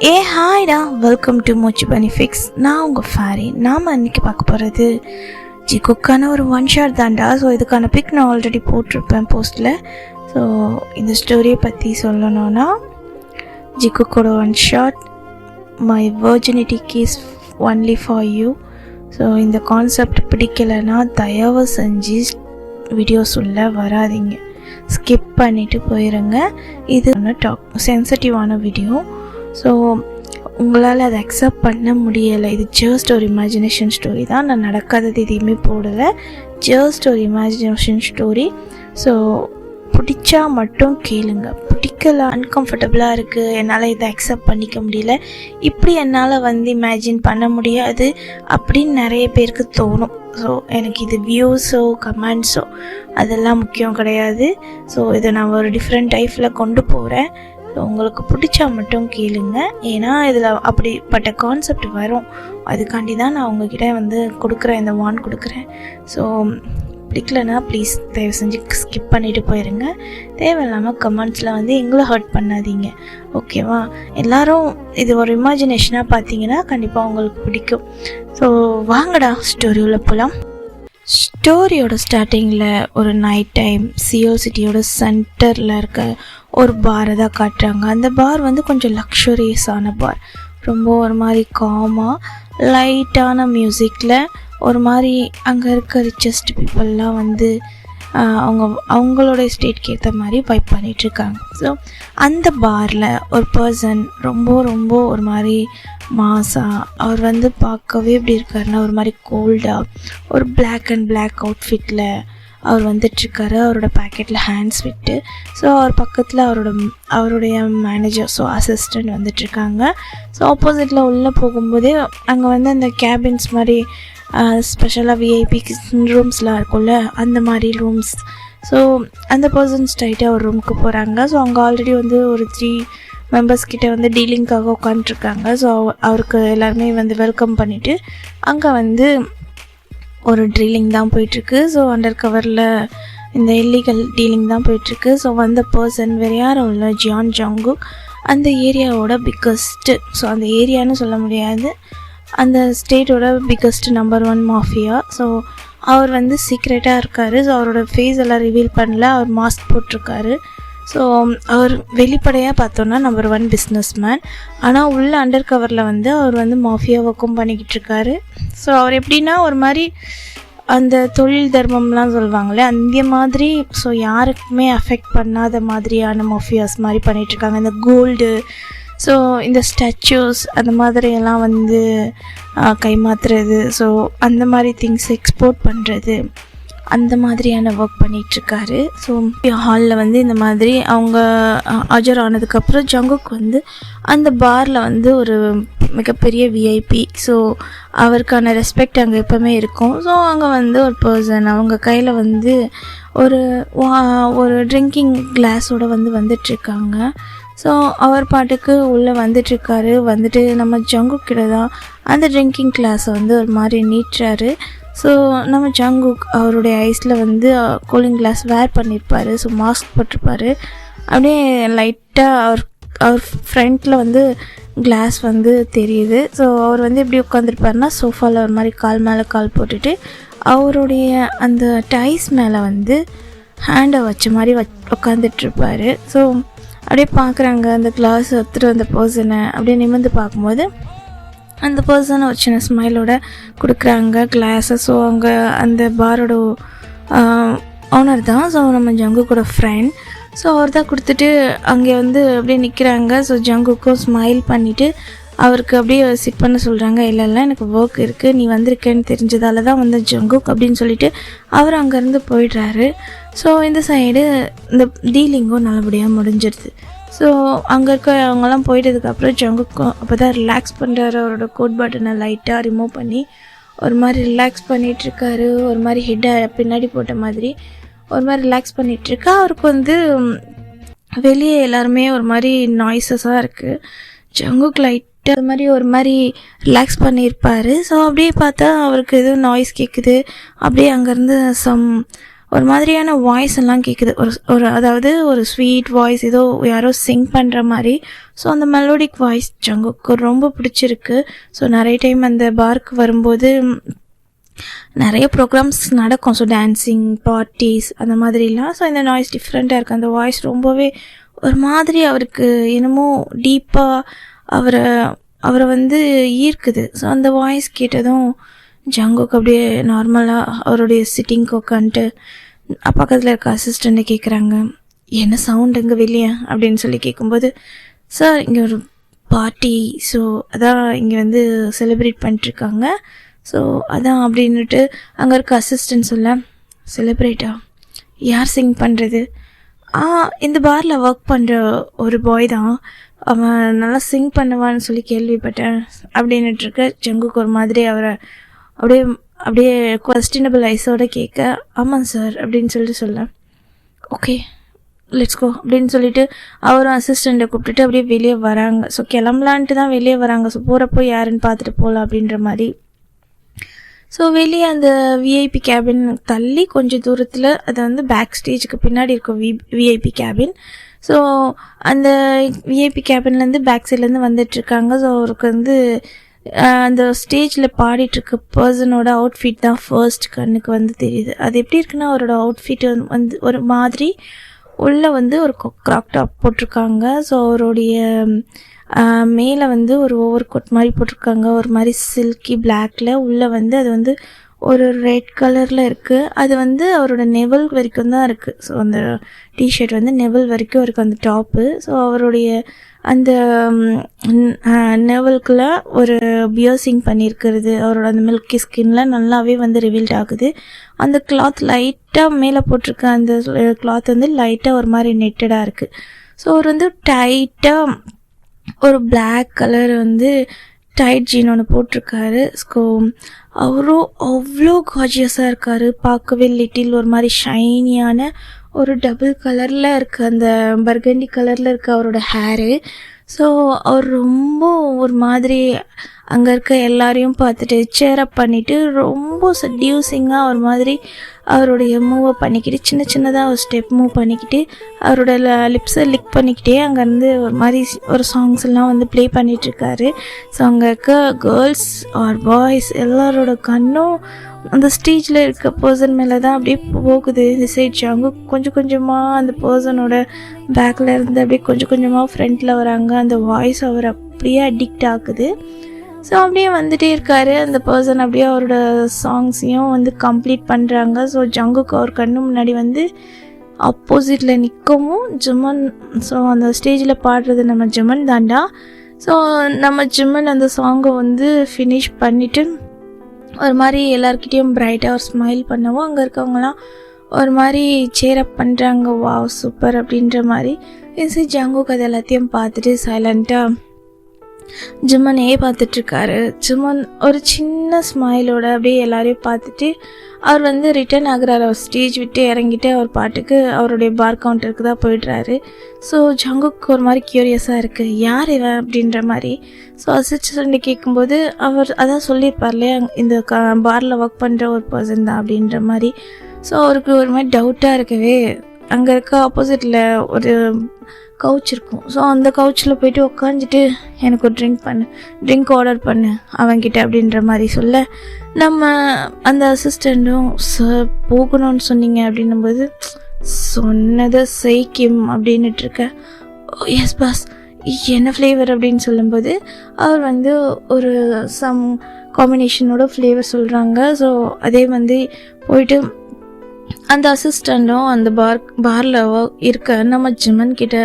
ஹாய்டா, welcome to மூச்சு பெனிஃபிக்ஸ். நான் உங்கள் ஃபேரி. நாம் அன்றைக்கி பார்க்க போகிறது ஜிகுக்கான ஒரு ஒன் ஷாட் தான்டா. ஸோ இதுக்கான பிக் நான் ஆல்ரெடி போட்டிருப்பேன் போஸ்ட்டில். ஸோ இந்த ஸ்டோரியை பற்றி சொல்லணும்னா, ஜிகுக்கோட one shot, my virginity keys only for you. So இந்த கான்செப்ட் பிடிக்கலைன்னா தயவு செஞ்சு வீடியோஸ் உள்ள வராதிங்க, ஸ்கிப் பண்ணிவிட்டு போயிடுங்க. இது ஒன்று சென்சிட்டிவான வீடியோ. ஸோ உங்களால் அதை அக்செப்ட் பண்ண முடியலை. இது ஜஸ்ட் ஒரு இமேஜினேஷன் ஸ்டோரி தான். நான் நடக்காதது எதையுமே போடலை, ஜஸ்ட் ஒரு இமேஜினேஷன் ஸ்டோரி. ஸோ பிடிச்சா மட்டும் கேளுங்க. பிடிக்கல, அன்கம்ஃபர்டபுளாக இருக்குது, என்னால் இதை அக்செப்ட் பண்ணிக்க முடியல, இப்படி என்னால் இமேஜின் பண்ண முடியாது அப்படின்னு நிறைய பேருக்கு தோணும். ஸோ எனக்கு இது வியூஸோ கமெண்ட்ஸோ அதெல்லாம் முக்கியம் கிடையாது. ஸோ இதை நான் ஒரு டிஃப்ரெண்ட் டைப்பில் கொண்டு போகிறேன். ஸோ உங்களுக்கு பிடிச்சா மட்டும் கேளுங்க. ஏன்னா இதில் அப்படிப்பட்ட கான்செப்ட் வரும், அதுக்காண்டி தான் நான் உங்ககிட்ட கொடுக்குறேன், இந்த வான் கொடுக்குறேன். ஸோ பிடிக்கலன்னா ப்ளீஸ் தயவு செஞ்சு ஸ்கிப் பண்ணிவிட்டு போயிடுங்க. தேவையில்லாமல் கமெண்ட்ஸில் எங்களை ஹர்ட் பண்ணாதீங்க, ஓகேவா? எல்லோரும் இது ஒரு இமேஜினேஷனாக பார்த்தீங்கன்னா கண்டிப்பாக உங்களுக்கு பிடிக்கும். ஸோ வாங்கடா ஸ்டோரியுள்ள போகலாம். ஸ்டோரியோட ஸ்டார்டிங்கில் ஒரு நைட் டைம் சியோல் சிட்டியோட சென்டரில் இருக்க ஒரு பாரை தான் காட்டுறாங்க. அந்த பார் கொஞ்சம் லக்ஸுரியஸான பார், ரொம்ப ஒரு மாதிரி காமாக லைட்டான மியூசிக்கில் ஒரு மாதிரி அங்கே இருக்க ரிச்சஸ்ட் பீப்புளெலாம் அவங்களோட ஸ்டேட்க்கு ஏற்ற மாதிரி வைப் பண்ணிகிட்ருக்காங்க. ஸோ அந்த பாரில் ஒரு பர்சன் ரொம்ப ஒரு மாதிரி மாஸாக, அவர் பார்க்கவே எப்படி இருக்காருன்னா ஒரு மாதிரி கோல்டாக ஒரு பிளாக் அண்ட் பிளாக் அவுட்ஃபிட்டில் அவர் வந்துட்டுருக்காரு. அவரோட பேக்கெட்டில் ஹேண்ட்ஸ் விட்டு. ஸோ அவர் பக்கத்தில் அவருடைய மேனேஜர், ஸோ அசிஸ்டண்ட் வந்துட்டுருக்காங்க. ஸோ ஆப்போசிட்டில் உள்ளே போகும்போதே அங்கே அந்த கேபின்ஸ் மாதிரி ஸ்பெஷலாக விஐபி ரூம்ஸ்லாம் இருக்கும்ல, அந்த மாதிரி ரூம்ஸ். ஸோ அந்த பர்சன் ஸ்ட்ரைட்டாக ஒரு ரூமுக்கு போகிறாங்க. ஸோ அங்கே ஆல்ரெடி ஒரு 3 மெம்பர்ஸ் கிட்டே டீலிங்காக உட்காந்துருக்காங்க. ஸோ அவருக்கு எல்லாருமே வெல்கம் பண்ணிவிட்டு அங்கே ஒரு ட்ரீலிங் தான் போயிட்டுருக்கு. ஸோ அண்டர் கவரில் இந்த இல்லீகல் டீலிங் தான் போயிட்டுருக்கு. ஸோ வந்த பர்சன் வேறு யாரும் இல்லை, ஜியான் ஜங்குக், அந்த ஏரியாவோட பிக்கஸ்ட்டு, ஸோ அந்த ஏரியான்னு சொல்ல முடியாது, அந்த ஸ்டேட்டோட பிக்கஸ்ட் நம்பர் 1 மாஃபியா. ஸோ அவர் சீக்ரெட்டாக இருக்கார். ஸோ அவரோட ஃபேஸ் எல்லாம் ரிவீல் பண்ணல, அவர் மாஸ்க் போட்டிருக்காரு. ஸோ அவர் வெளிப்படையாக பார்த்தோன்னா நம்பர் 1 பிஸ்னஸ் மேன். ஆனால் உள்ள அண்டர் கவரில் அவர் மாஃபியா ஒர்க்கும் பண்ணிக்கிட்டு இருக்காரு. ஸோ அவர் எப்படின்னா ஒரு மாதிரி அந்த தொழில் தர்மம்லாம் சொல்லுவாங்களே அந்த மாதிரி, ஸோ யாருக்குமே அஃபெக்ட் பண்ணாத மாதிரியான மாஃபியாஸ் மாதிரி பண்ணிகிட்ருக்காங்க. இந்த கோல்டு, ஸோ இந்த ஸ்டாச்சூஸ் அந்த மாதிரியெல்லாம் கைமாத்துறது, ஸோ அந்த மாதிரி திங்ஸ் எக்ஸ்போர்ட் பண்ணுறது, அந்த மாதிரியான ஒர்க் பண்ணிகிட்ருக்காரு. ஸோ ஹாலில் இந்த மாதிரி அவங்க ஆஜர் ஆனதுக்கப்புறம் ஜங்குக் அந்த பாரில் ஒரு மிகப்பெரிய விஐபி. ஸோ அவருக்கான ரெஸ்பெக்ட் அங்கே எப்போவுமே இருக்கும். ஸோ அங்கே ஒரு பர்சன் அவங்க கையில் ஒரு ட்ரிங்கிங் கிளாஸோடு வந்துட்டுருக்காங்க. ஸோ அவர் பாட்டுக்கு உள்ளே வந்துட்டுருக்காரு. நம்ம ஜங்குக் கிட்ட தான் அந்த ட்ரிங்கிங் கிளாஸை ஒரு மாதிரி நீட்டுறாரு. ஸோ நம்ம ஜங்குக் அவருடைய ஐஸில் கூலிங் கிளாஸ் வேர் பண்ணியிருப்பார். ஸோ மாஸ்க் போட்டிருப்பார். அப்படியே லைட்டாக அவர் ஃப்ரண்ட்டில் கிளாஸ் தெரியுது. ஸோ அவர் எப்படி உட்காந்துருப்பாருனா சோஃபாவில் ஒரு மாதிரி கால் மேலே கால் போட்டுட்டு அவருடைய அந்த டைஸ் மேலே ஹேண்டை வச்ச மாதிரி உட்காந்துட்ருப்பார். ஸோ அப்படியே பார்க்குறாங்க அந்த கிளாஸ் எடுத்துகிட்டு வந்த பர்சனை. அப்படியே நிமிர்ந்து பார்க்கும்போது அந்த பர்சனை ஒரு சின்ன ஸ்மைலோட கொடுக்குறாங்க கிளாஸை. ஸோ அவங்க அந்த பாரோட ஓனர் தான், ஸோ நம்ம ஜங்குக்கோட ஃப்ரெண்ட். ஸோ அவர் தான் கொடுத்துட்டு அங்கே அப்படியே நிற்கிறாங்க. ஸோ ஜங்குக்கும் ஸ்மைல் பண்ணிவிட்டு அவருக்கு அப்படியே சிட் பண்ண சொல்கிறாங்க. இல்லை எனக்கு ஒர்க் இருக்குது, நீ வந்திருக்கேன்னு தெரிஞ்சதால தான் ஜங்குக் அப்படின்னு சொல்லிட்டு அவர் அங்கேருந்து போயிடுறாரு. ஸோ இந்த சைடு இந்த டீலிங்கும் நல்லபடியாக முடிஞ்சிடுது. ஸோ அங்கே இருக்க அவங்கெல்லாம் போயிட்டதுக்கப்புறம் ஜங்குக்கும் அப்போ தான் ரிலாக்ஸ் பண்ணுறாரு. அவரோட கோட் பட்டனை லைட்டாக ரிமூவ் பண்ணி ஒரு மாதிரி ரிலாக்ஸ் பண்ணிகிட்ருக்காரு. ஒரு மாதிரி ஹெட்டை பின்னாடி போட்ட மாதிரி ஒரு மாதிரி ரிலாக்ஸ் பண்ணிகிட்ருக்கா. அவருக்கு வெளியே எல்லாருமே ஒரு மாதிரி நாய்ஸஸாக இருக்குது. ஜங்குக் லைட்டாக அது மாதிரி ஒரு மாதிரி ரிலாக்ஸ் பண்ணியிருப்பார். ஸோ அப்படியே பார்த்தா அவருக்கு எதுவும் நாய்ஸ் கேட்குது. அப்படியே அங்கேருந்து ஒரு மாதிரியான வாய்ஸ் எல்லாம் கேட்குது. ஒரு அதாவது ஒரு ஸ்வீட் வாய்ஸ், ஏதோ யாரோ சிங் பண்ணுற மாதிரி. ஸோ அந்த மெலோடிக் வாய்ஸ் ஜங்குக்கு ரொம்ப பிடிச்சிருக்கு. ஸோ நிறைய டைம் அந்த பார்க்கு வரும்போது நிறைய ப்ரோக்ராம்ஸ் நடக்கும். ஸோ டான்ஸிங் பார்ட்டிஸ் அந்த மாதிரிலாம். ஸோ இந்த நாய்ஸ் டிஃப்ரெண்ட்டாக இருக்குது. அந்த வாய்ஸ் ரொம்பவே ஒரு மாதிரி அவருக்கு என்னமோ டீப்பாக அவரை வந்து ஈர்க்குது. ஸோ அந்த வாய்ஸ் கேட்டதும் ஜங்குக்கு அப்படியே நார்மலாக அவருடைய சிட்டிங்க்கு உட்காந்துட்டு பக்கத்தில் இருக்க அசிஸ்டண்ட்டை கேட்குறாங்க, என்ன சவுண்ட் எங்கே வெளியே அப்படின்னு சொல்லி கேட்கும்போது, சார் இங்கே ஒரு பார்ட்டி, ஸோ அதான் இங்கே வந்து செலிப்ரேட் பண்ணிட்டுருக்காங்க, ஸோ அதான் அப்படின்னுட்டு அங்கே இருக்க அசிஸ்டன்ட் சொல்ல, செலிப்ரேட்டா, யார் சிங் பண்ணுறது? இந்த பாரில் ஒர்க் பண்ணுற ஒரு பாய் தான், அவன் நல்லா சிங் பண்ணுவான்னு சொல்லி கேள்விப்பட்டேன் அப்படின்னுட்டுருக்க. ஜங்குக்கு ஒரு மாதிரி அவரை அப்படியே கொஸ்டினபிள் ஐஸோடு கேட்க, ஆமாம் சார் அப்படின்னு சொல்ல, ஓகே லெட்ஸ் கோ அப்படின்னு சொல்லிட்டு அவரும் அசிஸ்டண்ட்டை கூப்பிட்டுட்டு அப்படியே வெளியே வராங்க. ஸோ கிளம்பலான்ட்டு தான் வெளியே வராங்க. ஸோ போகிறப்போ யாருன்னு பார்த்துட்டு போகலாம் அப்படின்ற மாதிரி. ஸோ வெளியே அந்த விஐபி கேபின் தள்ளி கொஞ்சம் தூரத்தில், அது வந்து பேக் ஸ்டேஜுக்கு பின்னாடி இருக்கும் விஐபி கேபின். ஸோ அந்த விஐபி கேபின்லேருந்து பேக் சைட்லேருந்து வந்துட்டுருக்காங்க. ஸோ அவருக்கு வந்து அந்த ஸ்டேஜில் பாடிட்டுருக்க பர்சனோட அவுட்ஃபிட் தான் ஃபர்ஸ்ட் கண்ணுக்கு வந்து தெரியுது. அது எப்படி இருக்குன்னா, அவரோட அவுட்ஃபிட் வந்து ஒரு மாதிரி உள்ளே வந்து ஒரு க்ராப் டாப் போட்டிருக்காங்க. ஸோ அவருடைய மேலே வந்து ஒரு ஓவர் கோட் மாதிரி போட்டிருக்காங்க, ஒரு மாதிரி சில்கி பிளாக்ல. உள்ளே வந்து அது வந்து ஒரு ரெட் கலரில் இருக்குது. அது வந்து அவரோட நெவல் வரைக்கும் தான் இருக்குது. ஸோ அந்த டிஷர்ட் வந்து நெவல் வரைக்கும் இருக்குது அந்த டாப்பு. ஸோ அவருடைய அந்த நெவலுக்குள்ள ஒரு பியர்சிங் பண்ணியிருக்கிறது, அவரோட அந்த மில்கி ஸ்கின்ல நல்லாவே வந்து ரிவீல்ட் ஆகுது. அந்த கிளாத் லைட்டாக மேலே போட்டிருக்க அந்த கிளாத் வந்து லைட்டாக ஒரு மாதிரி நெட்டடாக இருக்குது. ஸோ அவர் வந்து டைட்டாக ஒரு பிளாக் கலர் வந்து டைட் ஜீன் ஒன்று போட்டிருக்காரு. ஸோ அவரும் அவ்வளோ கார்ஜியஸாக இருக்கார். பார்க்கவே லிட்டில் ஒரு மாதிரி ஷைனியான ஒரு டபுள் கலரில் இருக்குது, அந்த பர்கண்டி கலரில் இருக்குது அவரோட ஹேரு. ஸோ அவர் ரொம்ப ஒரு மாதிரி அங்கே இருக்க எல்லாரையும் பார்த்துட்டு சேரப் பண்ணிவிட்டு ரொம்ப செட்யூசிங்காக ஒரு மாதிரி அவருடைய மூவை பண்ணிக்கிட்டு சின்னதாக ஒரு ஸ்டெப் மூவ் பண்ணிக்கிட்டு அவரோட லிப்ஸை லிக் பண்ணிக்கிட்டே அங்கேருந்து ஒரு மாதிரி ஒரு சாங்ஸ் எல்லாம் வந்து ப்ளே பண்ணிகிட்ருக்காரு. ஸோ அங்கே இருக்க கேர்ள்ஸ் ஆர் பாய்ஸ் எல்லாரோட கண்ணும் அந்த ஸ்டேஜில் இருக்க பர்சன் மேலே தான் அப்படியே போகுது. இந்த சைட் ஜங்கு கொஞ்சம் கொஞ்சமாக அந்த பர்சனோட பேக்கில் இருந்து அப்படியே கொஞ்சம் கொஞ்சமாக ஃப்ரண்ட்டில் வராங்க. அந்த வாய்ஸ் அவர் அப்படியே அடிக்ட் ஆகுது. ஸோ அப்படியே வந்துகிட்டே இருக்கார் அந்த பர்சன். அப்படியே அவரோட சாங்ஸையும் வந்து கம்ப்ளீட் பண்ணுறாங்க. ஸோ ஜங்குக்கு அவர் கண்ணு முன்னாடி வந்து ஆப்போசிட்டில் நிற்கவும் ஜிமன். ஸோ அந்த ஸ்டேஜில் பாடுறது நம்ம ஜிமன் தாண்டா. ஸோ நம்ம ஜிமன் அந்த சாங்கை வந்து ஃபினிஷ் பண்ணிவிட்டு ஒரு மாதிரி எல்லாருக்கிட்டேயும் பிரைட்டாக ஒரு ஸ்மைல் பண்ணவும் அங்கே இருக்கவங்களாம் ஒரு மாதிரி சேரப் பண்ணுறாங்க, வாவ் சூப்பர் அப்படின்ற மாதிரி. சரி ஜங்குக்கு அது எல்லாத்தையும் பார்த்துட்டு சைலண்ட்டாக ஜிம்மனே பார்த்துட்ருக்காரு. ஜிம்மன் ஒரு சின்ன ஸ்மைலோட அப்படியே எல்லாரையும் பார்த்துட்டு அவர் வந்து ரிட்டர்ன் ஆகுறாரு. அவர் ஸ்டேஜ் விட்டு இறங்கிட்டு அவர் பாட்டுக்கு அவருடைய பார் கவுண்டருக்கு தான் போய்ட்றாரு. ஸோ ஜங்குக்கு ஒரு மாதிரி க்யூரியஸாக இருக்குது, யார் இவன் அப்படின்ற மாதிரி. ஸோ அசிஸ்டன்ட் கேட்கும்போது அவர் அதான் சொல்லியிருப்பார் இல்லையா, இந்த பாரில் ஒர்க் பண்ணுற ஒரு பர்சன் தான் அப்படின்ற மாதிரி. ஸோ அவருக்கு ஒரு மாதிரி டவுட்டாக இருக்கவே அங்கே இருக்க ஆப்போசிட்டில் ஒரு கவுச் இருக்கும். ஸோ அந்த கவுச்சில் போய்ட்டு உக்காந்துட்டு எனக்கு ஒரு ட்ரிங்க் ஆர்டர் பண்ணு அவன்கிட்ட அப்படின்ற மாதிரி சொல்ல, நம்ம அந்த அசிஸ்டண்ட்டும் சார் போகணும்னு சொன்னீங்க அப்படின்னும்போது சொன்னதை செய்கிம் அப்படின்னுட்டுருக்க. எஸ் பாஸ் என்ன ஃப்ளேவர் அப்படின்னு சொல்லும்போது அவர் வந்து ஒரு சம் காம்பினேஷனோட ஃப்ளேவர் சொல்கிறாங்க. ஸோ அதே வந்து போயிட்டு அந்த அசிஸ்டண்ட்டும் அந்த பாரில் இருக்க நம்ம ஜிமன் கிட்ட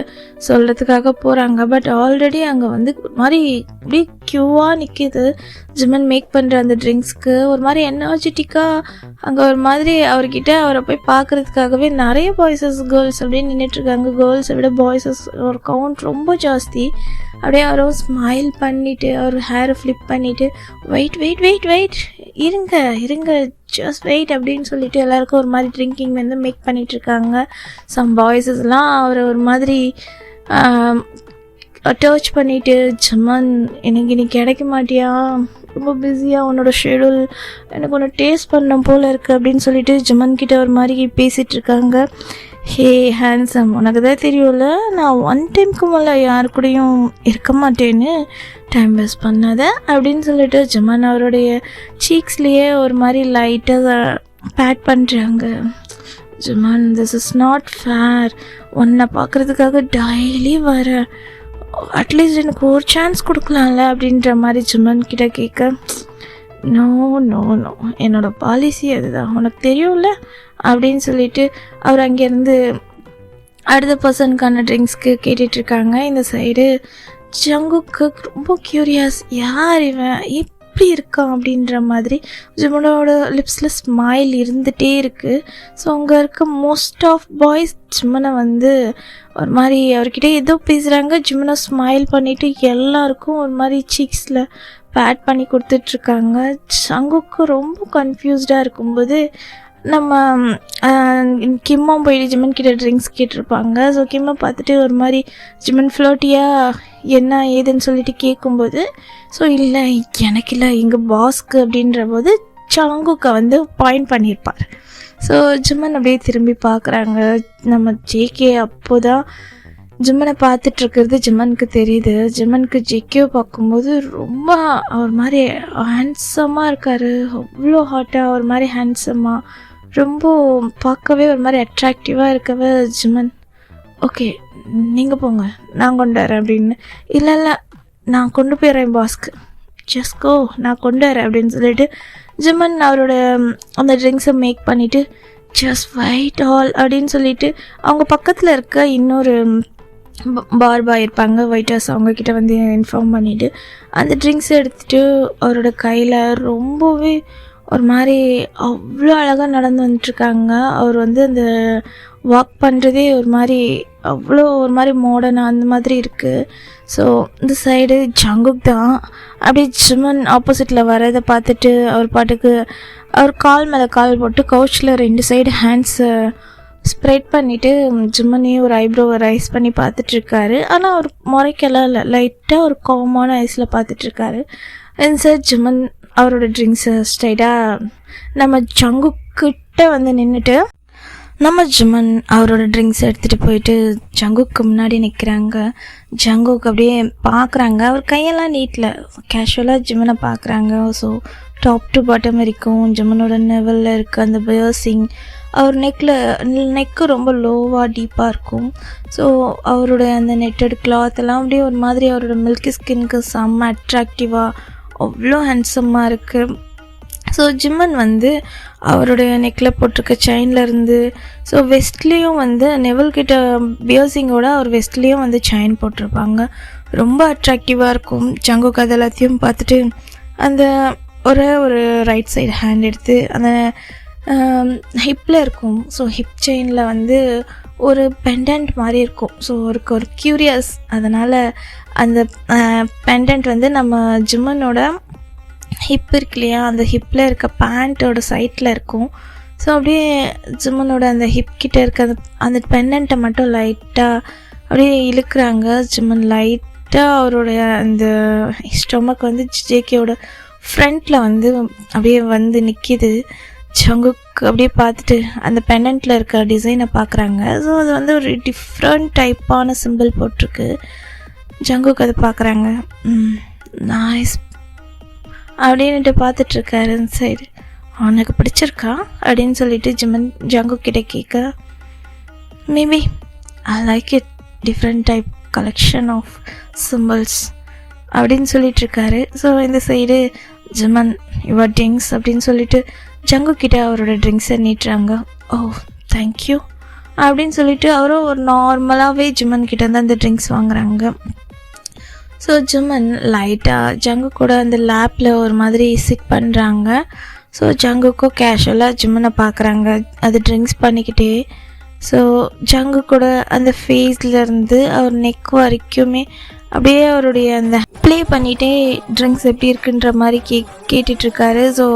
சொல்கிறதுக்காக போகிறாங்க. பட் ஆல்ரெடி அங்கே வந்து ஒரு மாதிரி அப்படியே க்யூவாக நிற்கிது ஜிமன் மேக் பண்ணுற அந்த ட்ரிங்க்ஸ்க்கு. ஒரு மாதிரி எனர்ஜெட்டிக்காக அங்கே ஒரு மாதிரி அவரை போய் பார்க்குறதுக்காகவே நிறைய பாய்ஸஸ் கேர்ள்ஸ் அப்படின்னு நின்றுட்டுருக்காங்க. கேர்ள்ஸை விட பாய்ஸஸ் ஒரு கவுண்ட் ரொம்ப ஜாஸ்தி. அப்படியே அவரும் ஸ்மைல் பண்ணிவிட்டு அவர் ஹேரை ஃப்ளிப் பண்ணிவிட்டு வெயிட் இருங்க ஜஸ்ட் வெயிட் அப்படின்னு சொல்லிட்டு எல்லாருக்கும் ஒரு மாதிரி ட்ரிங்கிங் வந்து மேக் பண்ணிகிட்ருக்காங்க. சம் பாய்ஸஸ்லாம் அவரை ஒரு மாதிரி டச் பண்ணிவிட்டு, ஜிமன் எனக்கு நீ கிடைக்க மாட்டியா ரொம்ப பிஸியாக உன்னோட ஷெடியூல், எனக்கு ஒன்று டேஸ்ட் பண்ண போல் இருக்குது அப்படின்னு சொல்லிட்டு ஜிமன் கிட்ட ஒரு மாதிரி பேசிகிட்டு இருக்காங்க. ஹே ஹேண்ட்ஸம், உனக்கு தான் தெரியும்ல நான் ஒன் டைமுக்கு மேலே யார் கூடயும் இருக்க மாட்டேன்னு, டைம் வேஸ்ட் பண்ணாத அப்படின்னு சொல்லிட்டு ஜிமன் அவருடைய சீக்ஸ்லேயே ஒரு மாதிரி லைட்டாக பேட் பண்ணுறாங்க. ஜிமன், திஸ் இஸ் நாட் ஃபேர், உன்னை பார்க்குறதுக்காக டெய்லி வர, அட்லீஸ்ட் எனக்கு ஒரு சான்ஸ் கொடுக்கலாம்ல அப்படின்ற மாதிரி ஜிமன் கிட்ட கேட்க, நோ நோ நோ, என்னோடய பாலிசி அதுதான், உனக்கு தெரியும்ல அப்படின்னு சொல்லிட்டு அவர் அங்கேருந்து அடுத்த பர்சனுக்கான ட்ரிங்க்ஸ்க்கு கேட்டுட்ருக்காங்க. இந்த சைடு ஜங்குக்கு ரொம்ப க்யூரியஸ், யார் இவன் எப்படி இருக்கான் அப்படின்ற மாதிரி ஜிமனோட லிப்ஸில் ஸ்மைல் இருந்துகிட்டே இருக்குது. ஸோ அங்கே இருக்க மோஸ்ட் ஆஃப் பாய்ஸ் ஜிமனை வந்து ஒரு மாதிரி அவர்கிட்ட ஏதோ பேசுகிறாங்க. ஜிமனை ஸ்மைல் பண்ணிவிட்டு எல்லாருக்கும் ஒரு மாதிரி சீக்ஸில் பேட் பண்ணி கொடுத்துட்ருக்காங்க. ஜங்குக்கு ரொம்ப கன்ஃபியூஸ்டாக இருக்கும்போது நம்ம கிம்மும் போயிட்டு ஜிமன் கிட்ட ட்ரிங்க்ஸ் கேட்டிருப்பாங்க. ஸோ கிம்மை பார்த்துட்டு ஒரு மாதிரி ஜிமன் ஃப்ளோட்டியாக என்ன ஏதுன்னு சொல்லிட்டு கேட்கும்போது, ஸோ இல்லை எனக்கு இல்லை எங்கள் பாஸ்க்கு அப்படின்ற போது ஜங்குக்கை வந்து பாயிண்ட் பண்ணியிருப்பார். ஸோ ஜிமன் அப்படியே திரும்பி பார்க்குறாங்க. நம்ம ஜேகே அப்போ தான் ஜிம்மனை பார்த்துட்ருக்கிறது ஜிமனுக்கு தெரியுது. ஜிமனுக்கு ஜேகேவை பார்க்கும்போது ரொம்ப ஒரு மாதிரி ஹேண்ட்ஸமாக இருக்கார், அவ்வளோ ஹாட்டாக ஒரு மாதிரி ஹேண்ட்ஸமாக, ரொம்ப பார்க்கவே ஒரு மாதிரி அட்ராக்டிவாக இருக்கவே ஜிமன், ஓகே நீங்கள் போங்க நான் கொண்டு வரேன் அப்படின்னு, இல்லை இல்லை நான் கொண்டு போயிடுறேன் பாஸ்க்கு, ஜஸ்கோ நான் கொண்டு வரேன் அப்படின்னு சொல்லிட்டு ஜிமன் அவரோட அந்த ட்ரிங்க்ஸை மேக் பண்ணிவிட்டு ஜஸ்ட் வெயிட் ஆல் அப்படின்னு சொல்லிட்டு அவங்க பக்கத்தில் இருக்க இன்னொரு பார் பாய் இருப்பாங்க வெயிட்டர்ஸ், அவங்கக்கிட்ட வந்து இன்ஃபார்ம் பண்ணிவிட்டு அந்த ட்ரிங்க்ஸ் எடுத்துகிட்டு அவரோட கையில் ரொம்பவே ஒரு மாதிரி அவ்வளோ அழகாக நடந்து வந்துட்டுருக்காங்க. அவர் வந்து அந்த வாக் பண்ணுறதே ஒரு மாதிரி அவ்வளோ ஒரு மாதிரி மாடர்னாக அந்த மாதிரி இருக்குது. ஸோ இந்த சைடு ஜங்குக் தான் அப்படியே ஜிமன் ஆப்போசிட்டில் வரதை பார்த்துட்டு அவர் பாட்டுக்கு அவர் கால் மேலே கால் போட்டு கவுச்சில் 2 சைடு ஹேண்ட்ஸை ஸ்ப்ரெட் பண்ணிவிட்டு ஜிம்மனே ஒரு ஐப்ரோவை ரைஸ் பண்ணி பார்த்துட்ருக்காரு. ஆனால் அவர் முறைக்கெல்லாம் இல்லை, லைட்டாக ஒரு காமான ஐஸில் பார்த்துட்ருக்காரு. சார் ஜிமன் அவரோட ட்ரிங்க்ஸை ஸ்ட்ரைட்டாக நம்ம ஜங்குக்கிட்ட வந்து நின்றுட்டு நம்ம ஜிமன் அவரோட ட்ரிங்க்ஸ் எடுத்துகிட்டு போயிட்டு ஜங்குக்கு முன்னாடி நிற்கிறாங்க. ஜங்குக்கு அப்படியே பார்க்குறாங்க, அவர் கையெல்லாம் நீட்டில் கேஷுவலாக ஜிமனை பார்க்குறாங்க. ஸோ டாப் டு பாட்டம் வரைக்கும் ஜிமனோட லெவலில் இருக்க அந்த பியர்சிங், அவர் நெக்கு ரொம்ப லோவாக டீப்பாக இருக்கும். ஸோ அவரோட அந்த நெட்டட் கிளாத்தெல்லாம் அப்படியே ஒரு மாதிரி அவரோட மில்கி ஸ்கின்க்கு செம்ம அட்ராக்டிவாக அவ்வளோ ஹேண்ட்ஸமாக இருக்குது. ஸோ ஜிம்மன் வந்து அவருடைய நெக்கில் போட்டிருக்க செயின்லேருந்து, ஸோ வெஸ்ட்லேயும் வந்து நெவல்கிட்ட பியர்சிங்கோட அவர் வெஸ்ட்லேயும் வந்து செயின் போட்டிருப்பாங்க, ரொம்ப அட்ராக்டிவாக இருக்கும். ஜங்குக்கு அது எல்லாத்தையும் பார்த்துட்டு அந்த ஒரு ரைட் சைடு ஹேண்ட் எடுத்து அந்த ஹிப்பில் இருக்கும். ஸோ ஹிப் செயினில் வந்து ஒரு பெண்டன்ட் மாதிரி இருக்கும். ஸோ ஒரு க்யூரியஸ், அதனால் அந்த பெண்டன்ட் வந்து நம்ம ஜிம்மனோட ஹிப் இருக்கு இல்லையா, அந்த ஹிப்பில் இருக்க பேண்ட்டோட சைட்டில் இருக்கும். ஸோ அப்படியே ஜிம்மனோட அந்த ஹிப் கிட்டே இருக்க அந்த பெண்டன்ட்டை மட்டும் லைட்டாக அப்படியே இழுக்கிறாங்க. ஜிம்மன் லைட்டாக அவருடைய அந்த ஸ்டொமக் வந்து ஜேகேயோட ஃப்ரண்ட்டில் வந்து அப்படியே வந்து நிற்கிது. ஜங்குக் அப்படியே பார்த்துட்டு அந்த பெண்டன்ட்டில் இருக்க டிசைனை பார்க்குறாங்க. ஸோ அது வந்து ஒரு டிஃப்ரெண்ட் டைப்பான சிம்பிள் போட்டிருக்கு. ஜங்குக் அதை பார்க்குறாங்க, நைஸ் அப்படின்ட்டு பார்த்துட்ருக்காரு. சைடு உனக்கு பிடிச்சிருக்கா அப்படின்னு சொல்லிட்டு ஜங்குக் கிட்ட கேட்க, maybe I like it, different type collection of simples அப்படின்னு சொல்லிட்டுருக்காரு. ஸோ இந்த சைடு ஜிமன் யுவர் ட்ரிங்க்ஸ் அப்படின்னு சொல்லிட்டு ஜங்குக் கிட்ட அவரோட ட்ரிங்க்ஸை நீட்டுறாங்க. ஓ தேங்க்யூ அப்படின்னு சொல்லிட்டு அவரும் ஒரு நார்மலாகவே ஜிமன் கிட்ட இருந்து அந்த ட்ரிங்க்ஸ் வாங்குறாங்க. ஸோ ஜிமன் லைட்டாக ஜங்குக் கூட அந்த லேப்பில் ஒரு மாதிரி சிட் பண்ணுறாங்க. ஸோ ஜங்குக்கும் கேஷுவலாக ஜிம்மனை பார்க்குறாங்க அது ட்ரிங்க்ஸ் பண்ணிக்கிட்டே. ஸோ ஜங்குக் கூட அந்த ஃபேஸ்லேருந்து அவர் நெக் வரைக்குமே அப்படியே அவருடைய அந்த ப்ளே பண்ணிகிட்டே ட்ரிங்க்ஸ் எப்படி இருக்குன்ற மாதிரி கேட்டுட்ருக்காரு. ஸோ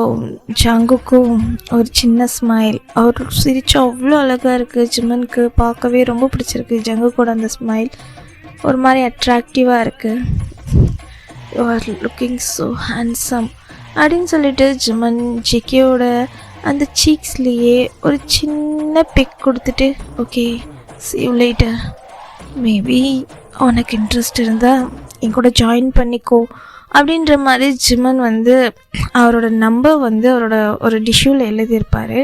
ஜங்குக்கும் ஒரு சின்ன ஸ்மைல், அவர் சிரிச்சா அவ்வளோ அழகாக இருக்குது. ஜிம்மனுக்கு பார்க்கவே ரொம்ப பிடிச்சிருக்கு. ஜங்குக்கோட அந்த ஸ்மைல் ஒரு மாதிரி அட்ராக்டிவாக இருக்குது. You are looking so handsome அப்படின்னு சொல்லிட்டு ஜிமன் ஜிக்கியோட அந்த சீக்ஸ்லேயே ஒரு சின்ன பிக் கொடுத்துட்டு okay see you later, maybe உனக்கு இன்ட்ரெஸ்ட் இருந்தால் என் கூட ஜாயின் பண்ணிக்கோ அப்படின்ற மாதிரி ஜிமன் வந்து அவரோட நம்பர் வந்து அவரோட ஒரு டிஷ்யூவில் எழுதியிருப்பார்.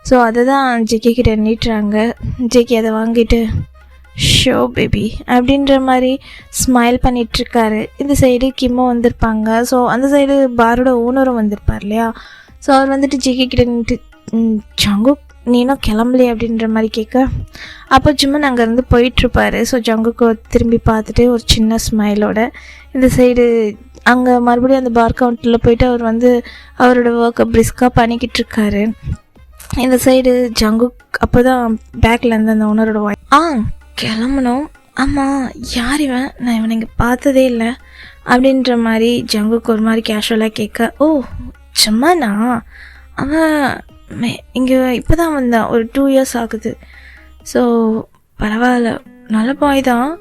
ஸோ அதை தான் ஜெக்கி கிட்ட நீட்டுறாங்க. ஜெக்கி அதை வாங்கிட்டு ஷோ பேபி அப்படின்ற மாதிரி ஸ்மைல் பண்ணிகிட்ருக்காரு. இந்த சைடு கிம்மும் வந்திருப்பாங்க. ஸோ அந்த சைடு பாரோட ஓனரும் வந்திருப்பார் இல்லையா. ஸோ அவர் வந்துட்டு ஜெக்கி கிட்ட நின்றுட்டு ஜங்குக் நீனும் கிளம்பலையே அப்படின்ற மாதிரி கேட்க அப்போ ஜிம்மன் அங்கேருந்து போயிட்டுருப்பாரு. ஸோ ஜங்குக்கு திரும்பி பார்த்துட்டு ஒரு சின்ன ஸ்மைலோட இந்த சைடு அங்கே மறுபடியும் அந்த பார் கவுண்டரில் போயிட்டு அவர் வந்து அவரோட ஒர்க்கை பிரிஸ்காக பண்ணிக்கிட்டு இருக்காரு. இந்த சைடு ஜங்குக் அப்போ தான் பேக்லேருந்து அந்த ஓனரோட வாய் கிளம்பணும். ஆமாம் யார் இவன், நான் இவனை இங்கே பார்த்ததே இல்லை அப்படின்ற மாதிரி ஜங்குக்கு ஒரு மாதிரி கேஷுவலாக கேட்க ஓ சும்மாண்ணா அவன் இங்கே இப்போ தான் வந்தான், ஒரு 2 years ஆகுது. ஸோ பரவாயில்ல நல்ல பாய் தான்,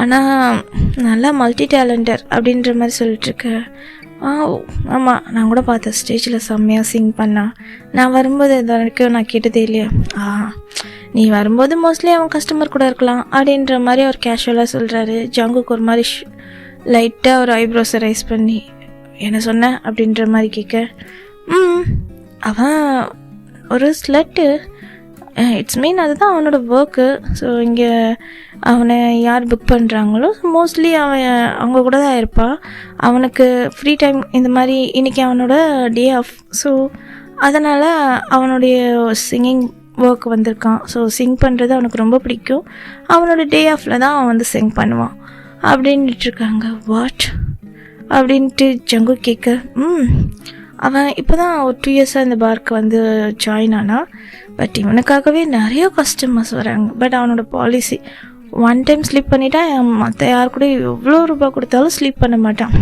ஆனால் நல்லா மல்டி டேலண்டர் அப்படின்ற மாதிரி சொல்லிட்டுருக்க. ஆமாம் நான் கூட பார்த்தேன் ஸ்டேஜில் செம்மையாக சிங் பண்ணா. நான் வரும்போது இது வரைக்கும் நான் கேட்டதே இல்லையா. நீ வரும்போது மோஸ்ட்லி அவன் கஸ்டமர் கூட இருக்கலாம் அப்படின்ற மாதிரி அவர் கேஷுவலாக சொல்கிறாரு. ஜங்குக்கு ஒரு மாதிரி லைட்டாக ஒரு ஐப்ரோஸை ரைஸ் பண்ணி என்ன சொன்னேன் அப்படின்ற மாதிரி கேட்க அவன் ஒரு ஸ்லட்டு, இட்ஸ் மீன் அதுதான் அவனோட ஒர்க்கு. ஸோ இங்கே அவனை யார் புக் பண்ணுறாங்களோ மோஸ்ட்லி அவன் அவங்க கூட தான் இருப்பான். அவனுக்கு ஃப்ரீ டைம் இந்த மாதிரி இன்றைக்கி அவனோட டே ஆஃப். ஸோ அதனால் அவனுடைய சிங்கிங் ஒர்க் வந்திருக்கான். ஸோ சிங் பண்ணுறது அவனுக்கு ரொம்ப பிடிக்கும். அவனோட டே ஆஃபில் தான் அவன் வந்து சிங் பண்ணுவான் அப்படின்ட்டுருக்காங்க. வாட் அப்படின்ட்டு ஜங்கு கேட்க அவன் இப்போ தான் ஒரு 2 years இந்த பார்க்கு வந்து ஜாயின் ஆனான். பட் இவனுக்காகவே நிறைய கஸ்டமர்ஸ் வராங்க. பட் அவனோட பாலிசி 1 time ஸ்லீப் பண்ணிட்டா மற்ற யார் கூட எவ்வளோ ரூபா கொடுத்தாலும் ஸ்லீப் பண்ண மாட்டான்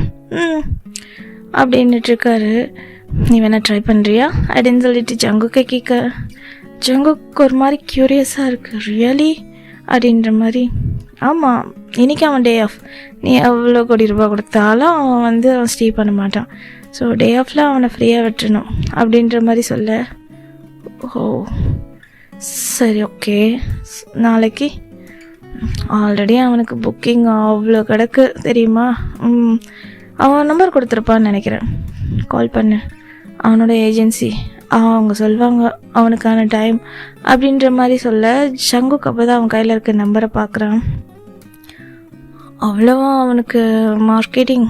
அப்படின்னுட்டுருக்காரு. நீ வேணா ட்ரை பண்ணுறியா அப்படின்னு சொல்லிட்டு ஜங்குக்கை கேட்க ஜங்குக்கு ஒரு மாதிரி க்யூரியஸாக இருக்குது. ரியலி அப்படின்ற மாதிரி. ஆமாம் இன்றைக்கி அவன் டே ஆஃப், நீ எவ்வளோ கோடி ரூபா கொடுத்தாலும் அவன் வந்து அவன் ஸ்டே பண்ண மாட்டான். ஸோ டே ஆஃபில் அவனை ஃப்ரீயாக விட்டுறணும் அப்படின்ற மாதிரி சொல்ல ஓ சரி ஓகே. நாளைக்கு ஆல்ரெடி அவனுக்கு புக்கிங் அவ்வளோ கிடக்கு தெரியுமா. அவன் நம்பர் கொடுத்துருப்பான்னு நினைக்கிறேன், கால் பண்ணு. அவனோட ஏஜென்சி அவங்க சொல்லுவாங்க அவனுக்கான டைம் அப்படின்ற மாதிரி சொல்ல சங்குக்கு அப்போ தான் அவன் கையில் இருக்க நம்பரை பார்க்குறான். அவ்வளோவா அவனுக்கு மார்க்கெட்டிங்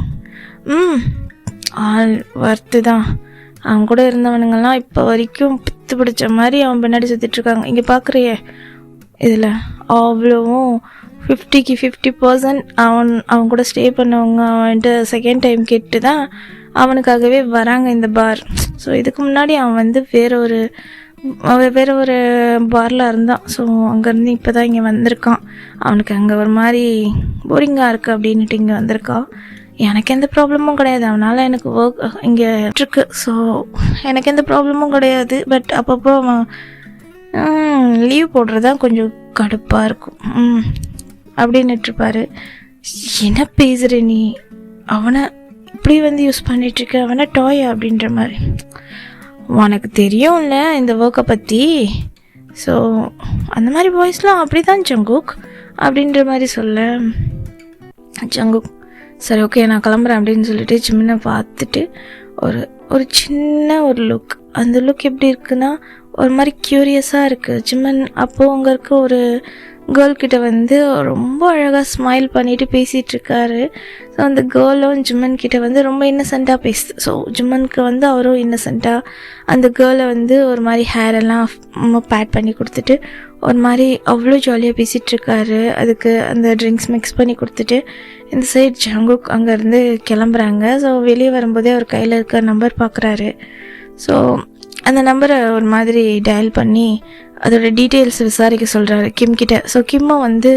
ஆள் வர்த்து தான். அவன் கூட இருந்தவனுங்கெல்லாம் இப்போ வரைக்கும் பித்து பிடிச்ச மாதிரி அவன் பின்னாடி சுற்றிட்டுருக்காங்க. இங்கே பார்க்குறியே இதில் அவ்வளோவும் 50க்கு 50% அவன் கூட ஸ்டே பண்ணவங்க அவன்ட்டு செகண்ட் டைம் கேட்டு தான் அவனுக்காகவே வராங்க இந்த பார். ஸோ இதுக்கு முன்னாடி அவன் வந்து வேறு ஒரு பாரில் இருந்தான். ஸோ அங்கேருந்து இப்போ தான் இங்கே வந்திருக்கான். அவனுக்கு அங்கே ஒரு மாதிரி போரிங்காக இருக்குது அப்படின்ட்டு இங்கே வந்திருக்கான். எனக்கு எந்த ப்ராப்ளமும் கிடையாது, அவனால் எனக்கு ஒர்க் இங்கே இருக்கு. ஸோ எனக்கு எந்த ப்ராப்ளமும் கிடையாது. பட் அப்பப்போ அவன் லீவ் போடுறது தான் கொஞ்சம் கடுப்பாக இருக்கும் அப்படின்னுட்டுருப்பாரு. என்ன பேசுகிற நீ, அவனை இப்படி வந்து யூஸ் பண்ணிகிட்ருக்க, அவனை டாய் அப்படின்ற மாதிரி. உனக்கு தெரியும்ல இந்த ஒர்க்கை பற்றி. ஸோ அந்த மாதிரி வாய்ஸ்லாம் அப்படி தான் ஜங்குக் அப்படின்ற மாதிரி சொல்ல ஜங்குக் சரி ஓகே நான் கிளம்புறேன் அப்படின்னு சொல்லிட்டு ஜிம்மனை பார்த்துட்டு ஒரு சின்ன ஒரு லுக். அந்த லுக் எப்படி இருக்குன்னா ஒரு மாதிரி க்யூரியஸாக இருக்குது. ஜிம்மன் அப்போது அங்கே இருக்க ஒரு கேர்ள்கிட்ட வந்து ரொம்ப அழகாக ஸ்மைல் பண்ணிவிட்டு பேசிகிட்ருக்காரு. ஸோ அந்த கேர்ளும் ஜிம்மன் கிட்ட வந்து ரொம்ப இன்னசென்ட்டாக பேசுது. ஸோ ஜிம்மனுக்கு வந்து அவரும் இன்னசென்ட்டாக அந்த கேர்ளை வந்து ஒரு மாதிரி ஹேரெல்லாம் பேட் பண்ணி கொடுத்துட்டு ஒரு மாதிரி அவ்வளோ ஜாலியாக பேசிகிட்ருக்காரு. அதுக்கு அந்த ட்ரிங்க்ஸ் மிக்ஸ் பண்ணி கொடுத்துட்டு இந்த சைட் ஜங்குக் அங்கேருந்து கிளம்புறாங்க. ஸோ வெளியே வரும்போதே அவர் கையில் இருக்க நம்பர் பார்க்குறாரு. ஸோ அந்த நம்பரை ஒரு மாதிரி டயல் பண்ணி அதோட டீட்டெயில்ஸ் விசாரிக்க சொல்கிறாரு கிம் கிட்ட. ஸோ கிம்மும் வந்து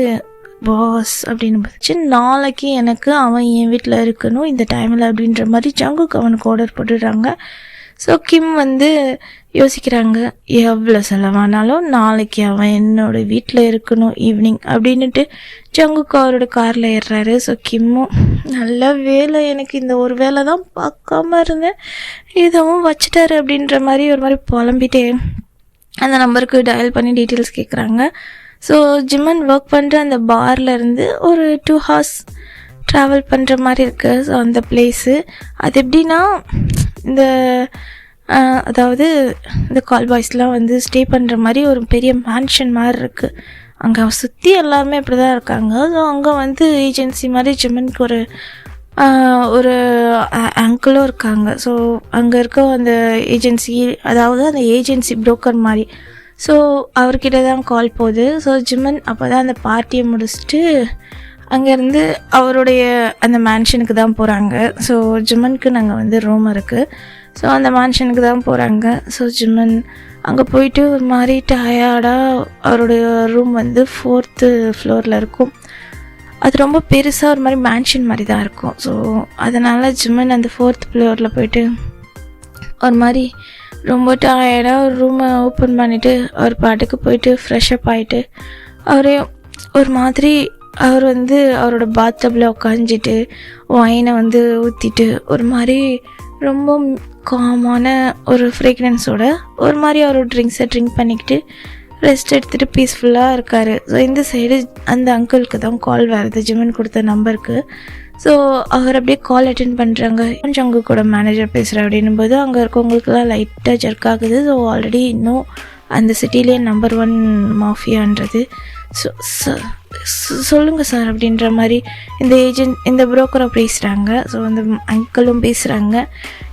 பாஸ் அப்படின்னு பார்த்துச்சு, நாளைக்கு எனக்கு அவன் என் வீட்டில் இருக்கணும் இந்த டைமில் அப்படின்ற மாதிரி ஜங்குக்கு அவனுக்கு ஆர்டர் போட்டுடுறாங்க. ஸோ கிம் வந்து யோசிக்கிறாங்க, எவ்வளோ செலவானாலும் நாளைக்கு அவன் என்னோடய வீட்டில் இருக்கணும் ஈவினிங் அப்படின்ட்டு ஜங்குக்கு அவரோட காரில் ஏறுறாரு. ஸோ கிம்மும் நல்ல வேலை, எனக்கு இந்த ஒரு வேலை தான் பார்க்காம இருந்தேன், இதுவும் வச்சுட்டாரு அப்படின்ற மாதிரி ஒரு மாதிரி புலம்பிட்டே அந்த நம்பருக்கு டயல் பண்ணி டீட்டெயில்ஸ் கேட்குறாங்க. ஸோ ஜிம்மன் ஒர்க் பண்ணுற அந்த பார்லேருந்து ஒரு 2 hours ட்ராவல் பண்ணுற மாதிரி இருக்குது. ஸோ அந்த பிளேஸு அது எப்படின்னா இந்த அதாவது இந்த கால் பாய்ஸ்லாம் வந்து ஸ்டே பண்ணுற மாதிரி ஒரு பெரிய மேன்ஷன் மாதிரி இருக்குது. அங்கே சுற்றி எல்லாருமே இப்படி தான் இருக்காங்க. ஸோ அங்கே வந்து ஏஜென்சி மாதிரி ஜிம்மனுக்கு ஒரு அங்கிளும் இருக்காங்க. ஸோ அங்கே இருக்க அந்த ஏஜென்சி, அதாவது அந்த ஏஜென்சி புரோக்கர் மாதிரி. ஸோ அவர்கிட்ட தான் கால் போகுது. ஸோ ஜிம்மன் அப்போ தான் அந்த பார்ட்டியை முடிச்சுட்டு அங்கேருந்து அவருடைய அந்த மேன்ஷனுக்கு தான் போகிறாங்க. ஸோ ஜிம்மனுக்கு நாங்கள் வந்து ரூம் இருக்குது. ஸோ அந்த மேன்ஷனுக்கு தான் போகிறாங்க. ஸோ ஜிம்மன் அங்கே போயிட்டு ஒரு மாதிரி டயர்டாக, அவருடைய ரூம் வந்து 4th floor இருக்கும். அது ரொம்ப பெருசாக ஒரு மாதிரி மேன்ஷன் மாதிரி தான் இருக்கும். ஸோ அதனால் ஜிம்மன் அந்த 4th floor போயிட்டு ஒரு மாதிரி ரொம்ப டயர்டாக ஒரு ரூமை ஓப்பன் பண்ணிவிட்டு அவர் பாட்டுக்கு போயிட்டு ஃப்ரெஷ்அப் ஆகிட்டு அவரே ஒரு மாதிரி அவர் வந்து அவரோட பாத்டப்பில் உட்காந்துட்டு ஒயினை வந்து ஊற்றிட்டு ஒரு மாதிரி ரொம்ப காமான ஒரு ஃப்ரேக்ரன்ஸோட ஒரு மாதிரி அவரோட ட்ரிங்க் பண்ணிக்கிட்டு ரெஸ்ட் எடுத்துகிட்டு பீஸ்ஃபுல்லாக இருக்கார். ஸோ இந்த சைடு அந்த அங்கிளுக்கு தான் கால் வருது ஜிம்மன் கொடுத்த நம்பருக்கு. ஸோ அவர் அப்படியே கால் அட்டென்ட் பண்ணுறாங்க. கொஞ்சம் அங்கே கூட மேனேஜர் பேசுகிறேன் அப்படின்னும் போது அங்கே இருக்கவங்களுக்குலாம் லைட்டாக ஜர்க் ஆகுது. ஸோ ஆல்ரெடி இன்னும் அந்த சிட்டிலேயே நம்பர் 1 மாஃபியான்றது. ஸோ சொல்லுங்கள் சார் அப்படின்ற மாதிரி இந்த புரோக்கரை பேசுகிறாங்க. ஸோ அந்த அங்கிளும் பேசுகிறாங்க.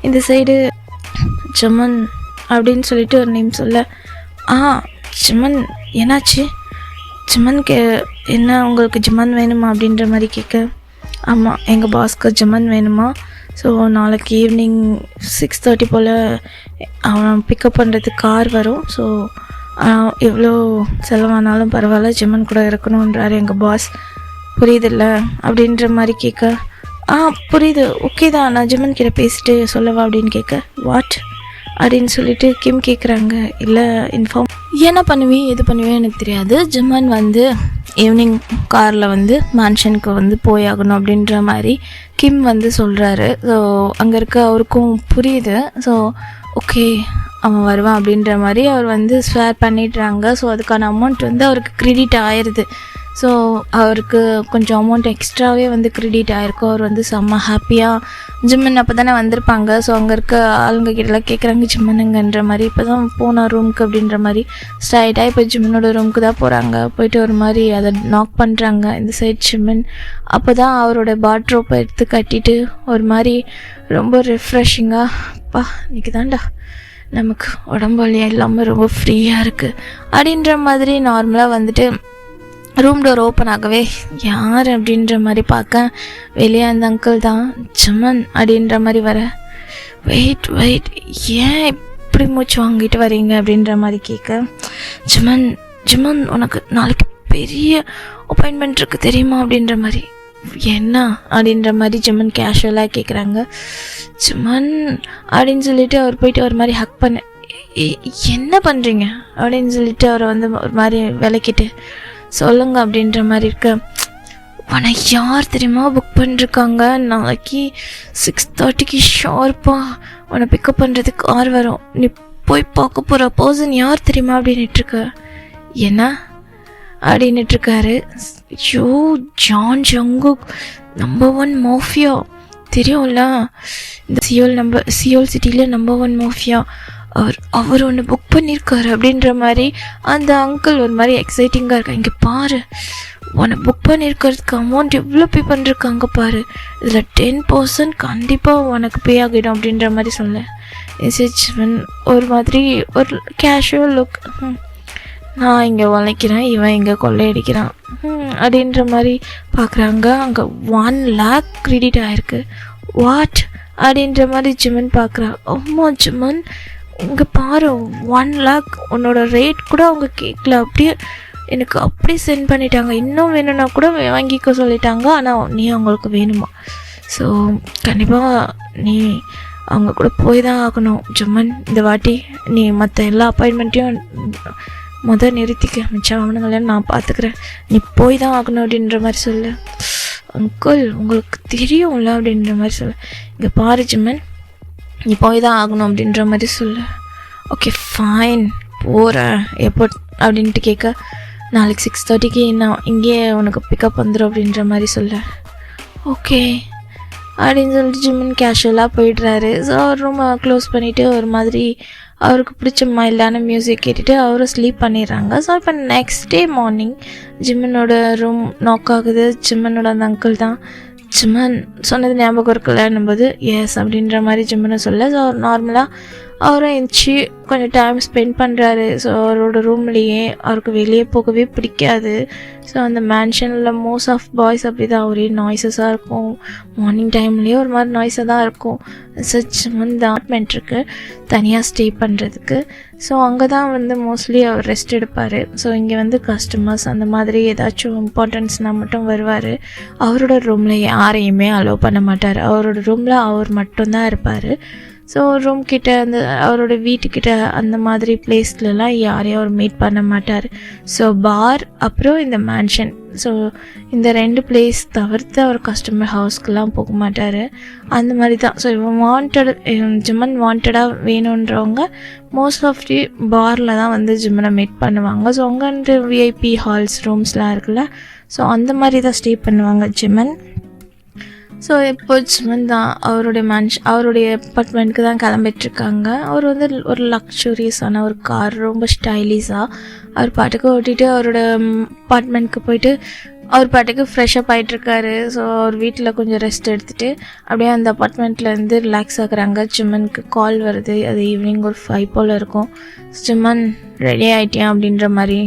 இந்த சைடு ஜிம்மன் அப்படின்னு சொல்லிட்டு ஒரு நேம் சொல்ல, ஜிம்மன் என்னாச்சு, ஜிம்மனுக்கு என்ன உங்களுக்கு ஜிம்மன் வேணுமா அப்படின்ற மாதிரி கேட்க, ஆமாம் எங்கள் பாஸ்க்கு ஜிம்மன் வேணுமா. ஸோ நாளைக்கு ஈவினிங் 6:30 போல் அவன் பிக்கப் பண்ணுறதுக்கு கார் வரும். ஸோ எவ்வளோ செலவானாலும் பரவாயில்ல, ஜிம்மன் கூட இருக்கணுன்றாரு எங்கள் பாஸ், புரியுதில்ல அப்படின்ற மாதிரி கேட்க, புரியுது, ஓகே தான், நான் ஜிம்மன் கிட்ட பேசிட்டு சொல்லவா அப்படின்னு கேட்க, வாட் அப்படின்னு சொல்லிட்டு கிம் கேட்குறாங்க. இல்லை இன்ஃபார்ம் என்ன பண்ணுவேன் எது பண்ணுவேன் எனக்கு தெரியாது, ஜிம்மன் வந்து ஈவினிங் காரில் வந்து மேன்ஷனுக்கு வந்து போயாகணும் அப்படின்ற மாதிரி கிம் வந்து சொல்கிறாரு. ஸோ அங்கே இருக்க அவருக்கும் புரியுது. ஸோ ஓகே அவன் வருவான் அப்படின்ற மாதிரி அவர் வந்து ஸ்வேர் பண்ணிடுறாங்க. ஸோ அதுக்கான அமௌண்ட் வந்து அவருக்கு கிரெடிட் ஆயிடுது. ஸோ அவருக்கு கொஞ்சம் அமௌண்ட் எக்ஸ்ட்ராவே வந்து கிரெடிட் ஆகிருக்கும். அவர் வந்து செம்ம ஹாப்பியாக, ஜிம்மன் அப்போ தானே வந்திருப்பாங்க. ஸோ அங்கே இருக்க ஆளுங்க கிட்டலாம் கேட்குறாங்க ஜிம்மனுங்கன்ற மாதிரி, இப்போ தான் போன ரூமுக்கு அப்படின்ற மாதிரி ஸ்ட்ரைட்டாக இப்போ ஜிம்மனோட ரூமுக்கு தான் போகிறாங்க. போயிட்டு ஒரு மாதிரி அதை நாக் பண்ணுறாங்க இந்த சைட் ஜிம்மன். அப்போ தான் அவரோட பாத்ரோப்பை எடுத்து கட்டிட்டு ஒரு மாதிரி ரொம்ப ரெஃப்ரெஷிங்காக, இன்னைக்கு தான்டா நமக்கு உடம்பு வலியாக இல்லாமல் ரொம்ப ஃப்ரீயாக இருக்குது அப்படின்ற மாதிரி நார்மலாக வந்துட்டு ரூம் டோர் ஓப்பன் ஆகவே யார் அப்படின்ற மாதிரி பார்க்க வெளியே அந்த அங்கிள் தான். ஜிம்மன் அப்படின்ற மாதிரி வர, வெயிட் ஏன் இப்படி மூச்சு வாங்கிட்டு வரீங்க அப்படின்ற மாதிரி கேட்க, ஜிம்மன் உனக்கு நாளைக்கு பெரிய அப்பாயின்மெண்ட் இருக்குது தெரியுமா அப்படின்ற மாதிரி, என்ன அப்படின்ற மாதிரி ஜிம்மன் கேஷுவலாக கேட்குறாங்க. ஜிம்மன் அப்படின்னு சொல்லிட்டு அவர் போயிட்டு ஒரு மாதிரி ஹக் பண்ண, என்ன பண்ணுறீங்க அப்படின்னு சொல்லிட்டு அவரை வந்து ஒரு மாதிரி விளக்கிட்டு சொல்லுங்க அப்படின்ற மாதிரி இருக்க, உனக்கு யார் தெரியுமா புக் பண்ணிருக்காங்க, நாளைக்கு 6:30 ஷார்ப்பாக உன்னை பிக்கப் பண்ணுறதுக்கு கார் வரும், நீ போய் பார்க்க போகிற பர்சன் யார் தெரியுமா அப்படின்னுட்டுருக்க, என்ன அப்படின்னுட்டுருக்காரு. ஐயோ ஜான் ஜங்குக் நம்பர் 1 மாஃபியா தெரியும்ல, இந்த சியோல் சிட்டியில் நம்பர் 1 மாஃபியா, அவர் ஒன்று புக் பண்ணியிருக்காரு அப்படின்ற மாதிரி அந்த அங்கிள் ஒரு மாதிரி எக்ஸைட்டிங்காக இருக்கா. இங்கே பாரு, உன்னை புக் பண்ணியிருக்கிறதுக்கு அமௌண்ட் எவ்வளோ பே பண்ணிருக்காங்க பாரு, இதில் 10% கண்டிப்பாக உனக்கு பே ஆகிடும் அப்படின்ற மாதிரி சொன்னேன். ஒரு மாதிரி ஒரு கேஷுவல் லுக், நான் இங்கே உழைக்கிறேன், இவன் இங்கே கொள்ளையடிக்கிறான் அப்படின்ற மாதிரி பார்க்குறாங்க. அங்கே 1 lakh கிரெடிட் ஆகிருக்கு. வாட் அப்படின்ற மாதிரி ஜிம்மன் பார்க்குறா. அம்மா ஜிம்மன் இங்கே பாரு, 1 lakh உன்னோட ரேட் கூட அவங்க கேட்கல, அப்படியே எனக்கு அப்படியே சென்ட் பண்ணிட்டாங்க, இன்னும் வேணும்னா கூட வாங்கிக்க சொல்லிட்டாங்க, ஆனால் நீ அவங்களுக்கு வேணுமா, ஸோ கண்டிப்பாக நீ அவங்க கூட போய் தான் ஆகணும் ஜிம்மன், இந்த வாட்டி நீ மற்ற எல்லா அப்பாயின்மெண்ட்டையும் நிறுத்திக்க, மிச்சம் அவனுங்களேன்னு நான் பார்த்துக்கிறேன், நீ போய் தான் ஆகணும் அப்படின்ற மாதிரி சொல்லு. அங்கிள் உங்களுக்கு தெரியும்ல அப்படின்ற மாதிரி சொல்லு. இங்கே பாரு ஜிம்மன், நீ போய் தான் ஆகணும் அப்படின்ற மாதிரி சொல்லு. ஓகே ஃபைன் போகிறேன், எப்போ அப்படின்ட்டு கேட்க, நாளைக்கு 6:30க்கு நான் இங்கேயே உனக்கு பிக்கப் வந்துடும் அப்படின்ற மாதிரி சொல்ல. ஓகே அப்படின்னு சொல்லிட்டு ஜிம்மன் கேஷுவலாக போயிடுறாரு. ஸோ அவர் ரூமை க்ளோஸ் பண்ணிவிட்டு ஒரு மாதிரி அவருக்கு பிடிச்ச மைல்டான மியூசிக் கேட்டுட்டு அவரும் ஸ்லீப் பண்ணிடுறாங்க. ஸோ இப்போ நெக்ஸ்ட் டே மார்னிங் ஜிம்மனோட ரூம் நாக் ஆகுது. ஜிம்மனோட அந்த அங்கிள் தான். ஜிம்மன் சொன்னது ஞாபகம் இருக்குல்லன்னும் போது எஸ் அப்படின்ற மாதிரி ஜிம்மனை சொல்ல. ஸோ அவர் நார்மலாக அவரும் எழுந்துச்சி கொஞ்சம் டைம் ஸ்பெண்ட் பண்ணுறாரு. ஸோ அவரோட ரூம்லேயே அவருக்கு வெளியே போகவே பிடிக்காது. ஸோ அந்த மேன்ஷனில் மோஸ்ட் ஆஃப் பாய்ஸ் அப்படி தான், ஒரே நாய்ஸஸாக இருக்கும். மார்னிங் டைம்லேயே ஒரு மாதிரி நாய்ஸாக தான் இருக்கும். ஸோ ஜிம்மன் தான் அப்பார்ட்மெண்ட் இருக்குது தனியாக ஸ்டே பண்ணுறதுக்கு. ஸோ அங்கே தான் வந்து மோஸ்ட்லி அவர் ரெஸ்ட் எடுப்பார். ஸோ இங்கே வந்து கஸ்டமர்ஸ் அந்த மாதிரி ஏதாச்சும் இம்பார்ட்டன்ஸ்னால் மட்டும் வருவார். அவரோட ரூமில் யாரையுமே அலோவ் பண்ண மாட்டார். அவரோட ரூமில் அவர் மட்டும்தான் இருப்பார். ஸோ ரூம் கிட்ட அந்த அவரோட வீட்டுக்கிட்ட அந்த மாதிரி பிளேஸ்லலாம் யாரையும் அவர் மீட் பண்ண மாட்டார். ஸோ பார் அப்புறம் இந்த மேன்ஷன், ஸோ இந்த 2 பிளேஸ் தவிர்த்து அவர் கஸ்டமர் ஹவுஸ்க்கெலாம் போக மாட்டார். அந்த மாதிரி தான். ஸோ இவன் ஜிம்மன் வாண்டடாக வேணுன்றவங்க மோஸ்ட் ஆஃப் தி பாரில் தான் வந்து ஜிம்மனை மீட் பண்ணுவாங்க. ஸோ அங்கே வந்து விஐபி ஹால்ஸ் ரூம்ஸ்லாம் இருக்குல்ல, ஸோ அந்த மாதிரி தான் ஸ்டே பண்ணுவாங்க ஜிம்மன். ஸோ இப்போ ஜிம்மன் தான் அவருடைய அப்பார்ட்மெண்ட்டுக்கு தான் கிளம்பிட்டுருக்காங்க. அவர் வந்து ஒரு லக்ஸூரியஸான ஒரு கார், ரொம்ப ஸ்டைலிஷாக அவர் பாட்டுக்கு ஓட்டிகிட்டு அவரோட அப்பார்ட்மெண்ட்க்கு போயிட்டு அவர் பாட்டுக்கு ஃப்ரெஷ்ஷப் ஆகிட்டுருக்காரு. ஸோ அவர் வீட்டில் கொஞ்சம் ரெஸ்ட் எடுத்துகிட்டு அப்படியே அந்த அப்பார்ட்மெண்ட்லேருந்து ரிலாக்ஸ் ஆகுறாங்க. ஜிம்மனுக்கு கால் வருது. அது ஈவினிங் ஒரு 5 போல் இருக்கும். ஜிம்மன் ரெடி ஆகிட்டியா அப்படின்ற மாதிரி,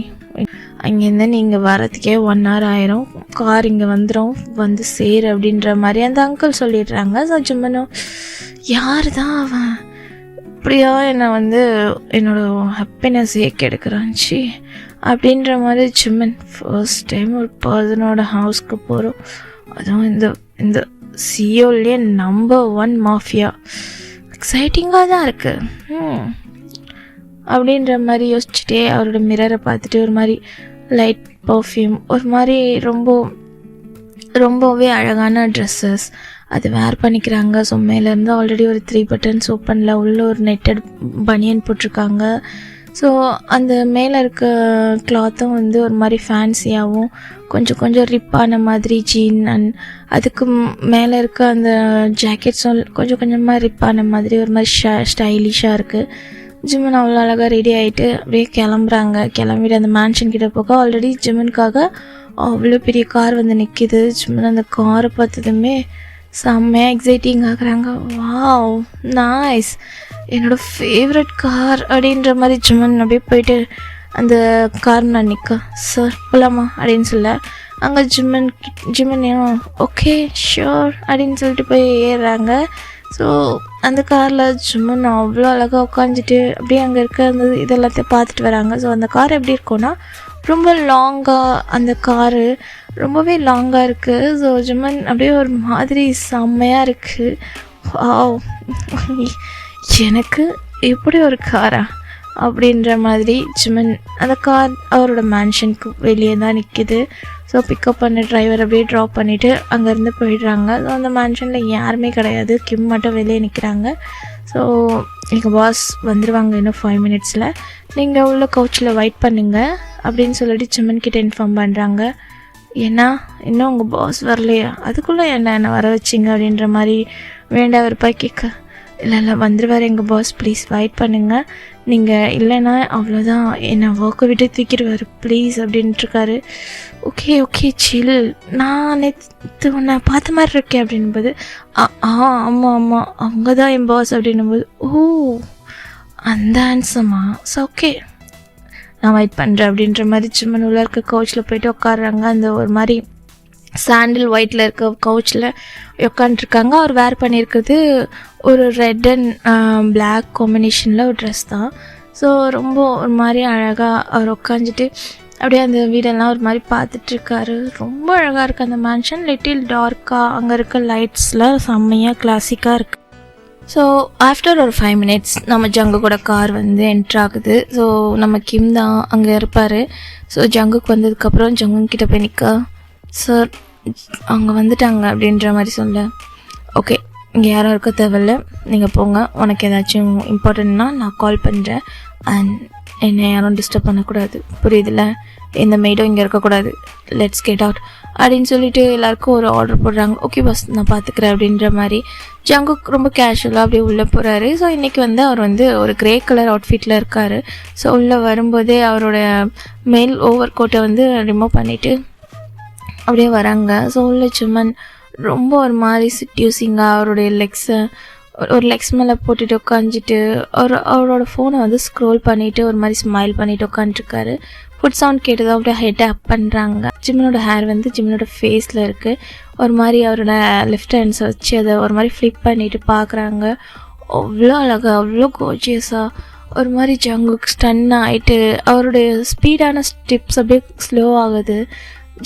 அங்கேருந்து நீங்கள் வரதுக்கே 1 hour ஆயிரும், கார் இங்கே வந்துடும், வந்து சேர் அப்படின்ற மாதிரி அந்த அங்கிள் சொல்லிடுறாங்க. ஸோ ஜிம்மனும் யார் தான் அவன் இப்படியா என்னை வந்து என்னோட ஹாப்பினஸ்ஸே கெடுக்கிறான்ச்சி அப்படின்ற மாதிரி ஜிம்மன் ஃபர்ஸ்ட் டைம் ஒரு பர்சனோட ஹவுஸ்க்கு போகிறோம். அதுவும் இந்த சியோல்லே நம்பர் 1 மாஃபியா. எக்ஸைட்டிங்காக தான் இருக்குது அப்படின்ற மாதிரி யோசிச்சுட்டே அவரோட மிரரை பார்த்துட்டு ஒரு மாதிரி லைட் பர்ஃப்யூம், ஒரு மாதிரி ரொம்பவே அழகான ட்ரெஸ்ஸஸ் அது வேர் பண்ணிக்கிறாங்க. ஸோ மேலேருந்து ஆல்ரெடி ஒரு 3 buttons ஓப்பனில் உள்ள ஒரு நெட்டட் பனியன் போட்டிருக்காங்க. ஸோ அந்த மேலே இருக்க கிளாத்தும் வந்து ஒரு மாதிரி ஃபேன்சியாகவும் கொஞ்சம் ரிப்பான மாதிரி ஜீன், அண்ட் அதுக்கு மேலே இருக்க அந்த ஜாக்கெட்ஸும் கொஞ்சமாக ரிப்பான மாதிரி ஒரு மாதிரி ஸ்டைலிஷாக இருக்குது. ஜிம்மன் அவ்வளோ அழகாக ரெடி ஆகிட்டு அப்படியே கிளம்பிட்டு அந்த மேன்ஷன் கிட்ட போக ஆல்ரெடி ஜிம்மனுக்காக அவ்வளோ பெரிய கார் வந்து நிற்கிது. ஜிம்மன் அந்த காரை பார்த்ததுமே செம்மையாக எக்ஸைட்டிங் ஆகுறாங்க. வாவ் நைஸ், என்னோடய ஃபேவரட் கார் அப்படின்ற மாதிரி ஜிம்மன் அப்படியே போயிட்டு அந்த கார் நான் நிற்க, சார் போகலாமா அப்படின்னு சொல்ல, அங்கே ஜிம்மன் ஓகே ஷியோர் அப்படின்னு சொல்லிட்டு போய் ஏறுறாங்க. ஸோ அந்த காரில் ஜிம்மன் அவ்வளோ அழகாக உட்காந்துட்டு அப்படியே அங்கே இருக்க அந்த இதெல்லாத்தையும் பார்த்துட்டு வராங்க. ஸோ அந்த கார் எப்படி இருக்கும்னா ரொம்ப லாங்காக, அந்த காரு ரொம்பவே லாங்காக இருக்குது. ஸோ ஜிம்மன் அப்படியே ஒரு மாதிரி செம்மையாக இருக்குது. எனக்கு எப்படி ஒரு காரா அப்படின்ற மாதிரி ஜிம்மன் அந்த கார் அவரோட மேன்ஷனுக்கு வெளியே தான் நிற்கிது. ஸோ பிக்கப் பண்ண டிரைவர் அப்படியே ட்ராப் பண்ணிவிட்டு அங்கேருந்து போயிடுறாங்க. ஸோ அந்த மேன்ஷனில் யாருமே கிடையாது, கிம் மட்டும் வெளியே நிற்கிறாங்க. ஸோ எங்கள் பாஸ் வந்துடுவாங்க இன்னும் 5 minutesல, நீங்கள் உள்ள கவுச்சில் வெயிட் பண்ணுங்க அப்படின்னு சொல்லிட்டு ஜிம்மன் கிட்ட இன்ஃபார்ம் பண்ணுறாங்க. ஏன்னா இன்னும் உங்கள் பாஸ் வரலையா, அதுக்குள்ளே என்ன வர வச்சிங்க அப்படின்ற மாதிரி வேண்டாம் விருப்பா கேட்க, இல்லை வந்துடுவார் எங்கள் பாஸ், ப்ளீஸ் வெயிட் பண்ணுங்கள், நீங்கள் இல்லைன்னா அவ்வளோதான் என்னை ஒர்க்கை விட்டு தூக்கிடுவார் ப்ளீஸ் அப்படின்ட்டுருக்காரு. ஓகே சில், நான் நேற்று உன்னை பார்த்த மாதிரி இருக்கேன் அப்படின்போது ஆமாம் அவங்க தான் என் பாஸ் அப்படின்னும்போது அந்த ஆன்சமா, ஸோ ஓகே நான் வெயிட் பண்ணுறேன் அப்படின்ற மாதிரி ஜிம்மன் உள்ள இருக்க கவுச்சில் போயிட்டு உட்காடுறாங்க. அந்த ஒரு மாதிரி சாண்டில் ஒயிட்டில் இருக்க கவுச்சில் உட்காந்துருக்காங்க. அவர் வேர் பண்ணியிருக்கிறது ஒரு ரெட் அண்ட் பிளாக் காம்பினேஷனில் ஒரு ட்ரெஸ் தான். ஸோ ரொம்ப ஒரு மாதிரி அழகாக அவர் உட்காந்துட்டு அப்படியே அந்த வீடெல்லாம் ஒரு மாதிரி பார்த்துட்ருக்காரு. ரொம்ப அழகாக இருக்குது அந்த மேன்ஷன், லிட்டில் டார்க்காக, அங்கே இருக்க லைட்ஸில் செம்மையாக கிளாசிக்காக இருக்குது. ஸோ ஆஃப்டர் ஒரு 5 minutes நம்ம ஜங்கு கூட கார் வந்து என்ட்ரு ஆகுது. ஸோ நம்ம கிம் தான் அங்கே இருப்பார். ஸோ ஜங்குக்கு வந்ததுக்கப்புறம் ஜங்குக்கிட்ட போய் நிற்க, சார் அவங்க வந்துட்டாங்க அப்படின்ற மாதிரி சொல்ல, ஓகே இங்கே யாரும் இருக்க தேவையில்ல, நீங்கள் போங்க, உனக்கு ஏதாச்சும் இம்பார்ட்டன்ட்னா நான் கால் பண்ணுறேன், அண்ட் என்னை யாரும் டிஸ்டர்ப் பண்ணக்கூடாது, புரியுதுல்ல, எந்த மெய்டும் இங்கே இருக்கக்கூடாது, லெட்ஸ் கெட் அவுட் அப்படின்னு சொல்லிட்டு எல்லாருக்கும் ஒரு ஆர்டர் போடுறாங்க. ஓகே பஸ் நான் பார்த்துக்கிறேன் அப்படின்ற மாதிரி ஜங்குக் ரொம்ப கேஷுவலாக அப்படியே உள்ளே போகிறாரு. ஸோ இன்றைக்கி வந்து அவர் வந்து ஒரு க்ரே கலர் அவுட்ஃபிட்டில் இருக்கார். ஸோ உள்ளே வரும்போதே அவரோட மேல் ஓவர் கோட்டை வந்து ரிமூவ் பண்ணிவிட்டு அப்படியே வராங்க. ஸோ உள்ள ஜிம்மன் ரொம்ப ஒரு மாதிரி சிட்யூசிங்காக அவருடைய லெக்ஸை ஒரு லெக்ஸ் மேலே போட்டுட்டு உட்காந்துட்டு அவரோட ஃபோனை வந்து ஸ்க்ரோல் பண்ணிவிட்டு ஒரு மாதிரி ஸ்மைல் பண்ணிவிட்டு உட்காந்துருக்காரு. ஃபுட் சவுண்ட் கேட்டு அப்படியே ஹெட்டை அப் பண்ணுறாங்க. ஜிம்மனோட ஹேர் வந்து ஜிம்மனோட ஃபேஸில் இருக்குது. ஒரு மாதிரி அவரோட லெஃப்ட் ஹேண்ட்ஸை வச்சு அதை ஒரு மாதிரி ஃப்ளிப் பண்ணிவிட்டு பார்க்குறாங்க. அவ்வளோ அழகாக, அவ்வளோ கோஜியஸாக, ஒரு மாதிரி ஜங்குக் ஸ்டன் ஆகிட்டு அவருடைய ஸ்பீடான ஸ்டெப்ஸ் அப்படியே ஸ்லோ ஆகுது.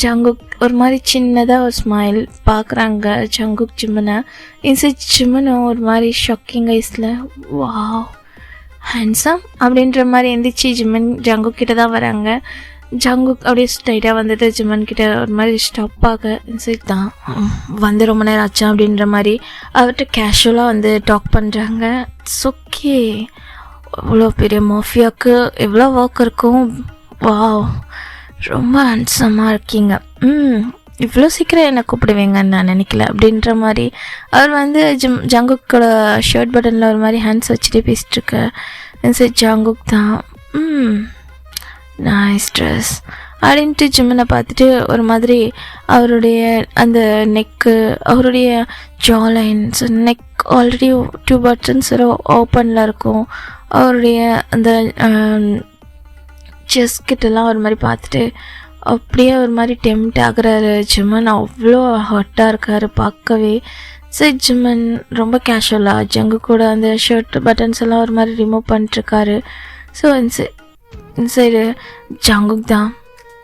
ஜங்குக் ஒரு மாதிரி சின்னதாக ஒரு ஸ்மைல் பார்க்குறாங்க ஜங்குக் ஜிம்மனை. இன்சைட் ஜிம்மனும் ஒரு மாதிரி ஷாக்கிங் ஐஸில் வாவ் ஹேண்ட்ஸம் அப்படின்ற மாதிரி எந்திரிச்சு ஜிம்மன் ஜங்குக் கிட்ட தான் வராங்க. ஜங்குக் அப்படியே ஸ்ட்ரைட்டாக வந்துட்டு ஜிம்மன் கிட்ட ஒரு மாதிரி ஸ்டாப் ஆக, இன்சைட் தான் வந்து ரொம்ப நேரம் ஆச்சா அப்படின்ற மாதிரி அவர்கிட்ட கேஷுவலாக வந்து டாக் பண்ணுறாங்க. இட்ஸ் ஓகே, அவ்வளோ பெரிய மாஃபியாவுக்கு எவ்வளோ ஒர்க் இருக்கும், வாவ் ரொம்ப ஹேண்ட்ஸமாக இருக்கீங்க, இவ்வளோ சீக்கிரம் என்னை கூப்பிடுவீங்கன்னு நான் நினைக்கல அப்படின்ற மாதிரி அவர் வந்து ஜங்குக்கோட ஷர்ட் பட்டனில் ஒரு மாதிரி ஹேண்ட்ஸ் வச்சுட்டு பேசிட்டுருக்க. சரி ஜங்குக் தான் நைஸ் ட்ரெஸ் அப்படின்ட்டு ஜிம்மனை பார்த்துட்டு ஒரு மாதிரி அவருடைய அந்த நெக்கு, அவருடைய ஜாலைன்ஸ், நெக் ஆல்ரெடி 2 buttons ஓப்பனில் இருக்கும். அவருடைய அந்த செஸ்ட் கிட்டலாம் ஒரு மாதிரி பார்த்துட்டு அப்படியே ஒரு மாதிரி டெம்ட் ஆகுறாரு ஜிம்மன். அவ்வளோ ஹாட்டாக இருக்கார் பார்க்கவே. சரி ஜிம்மன் ரொம்ப கேஷுவலாக ஜங்கு கூட அந்த ஷர்ட் பட்டன்ஸ் எல்லாம் ஒரு மாதிரி ரிமூவ் பண்ணிட்டுருக்காரு. ஸோ இன்சைடு ஜங்குக் தான்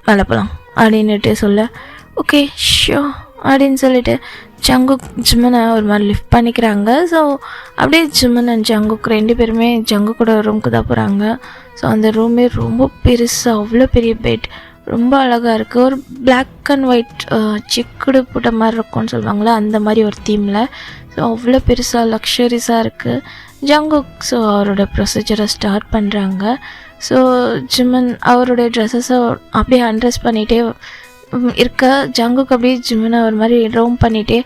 மேலே போகலாம் அப்படின்னுட்டு சொல்ல, ஓகே ஷோ அப்படின்னு சொல்லிட்டு ஜங்குக் ஜிம்மனை ஒரு மாதிரி லிஃப்ட் பண்ணிக்கிறாங்க. ஸோ அப்படியே ஜிம்மன் அண்ட் ஜங்குக் 2 பேருமே ஜங்குக்கோட ரூமுக்கு தான் போகிறாங்க. ஸோ அந்த ரூமே ரொம்ப பெருசாக, அவ்வளோ பெரிய பெட், ரொம்ப அழகாக இருக்குது. ஒரு பிளாக் அண்ட் ஒயிட் சிக்குடு போட்ட மாதிரி இருக்கும்னு சொல்லுவாங்களே அந்த மாதிரி ஒரு தீமில். ஸோ அவ்வளோ பெருசாக லக்ஸரிஸாக இருக்குது. ஜங்குக் ஸோ அவரோட ப்ரொசீஜரை ஸ்டார்ட் பண்ணுறாங்க. ஸோ ஜிம்மன் அவருடைய ட்ரெஸ்ஸஸை அப்படியே அண்ட்ரெஸ் பண்ணிகிட்டே இருக்க, ஜங்குக்கு அப்படியே ஜிம்மனை ஒரு மாதிரி ரோம் பண்ணிகிட்டே